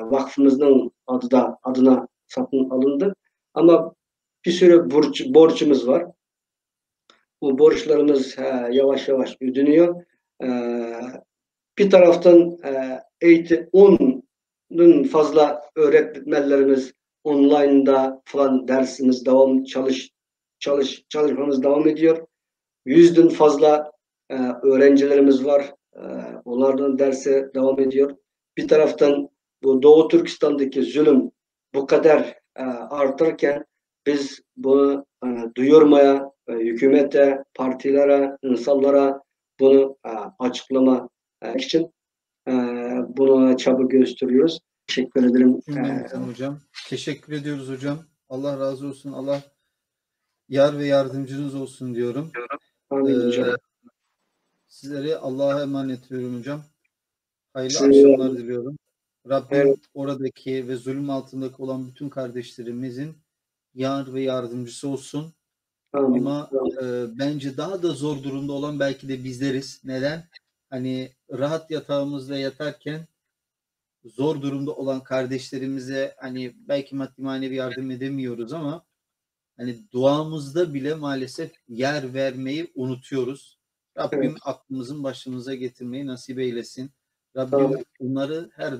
vakfımızın adına satın alındı. Ama bir sürü borcumuz var. Bu borçlarımız yavaş yavaş ödeniyor. Bir taraftan eğitim 10'un fazla öğretmenlerimiz online'da falan dersimiz çalışmamız devam ediyor. 100'den fazla öğrencilerimiz var. Onlardan derse devam ediyor. Bir taraftan bu Doğu Türkistan'daki zulüm bu kadar artarken biz bunu duyurmaya, hükümete, partilere, insanlara bunu açıklama için buna çaba gösteriyoruz. Teşekkür ederim. Hocam. Teşekkür ediyoruz hocam. Allah razı olsun. Allah yar ve yardımcınız olsun diyorum. Amin hocam. Sizleri Allah'a emanet ediyorum hocam. Hayırlı akşamlar diliyorum. Rabbim oradaki ve zulüm altındaki olan bütün kardeşlerimizin yar ve yardımcısı olsun. Amin. Ama bence daha da zor durumda olan belki de bizleriz. Neden? Hani rahat yatağımızda yatarken zor durumda olan kardeşlerimize hani belki maddi manevi yardım edemiyoruz ama hani duamızda bile maalesef yer vermeyi unutuyoruz. Rabbim aklımızın başımıza getirmeyi nasip eylesin. Rabbim onları her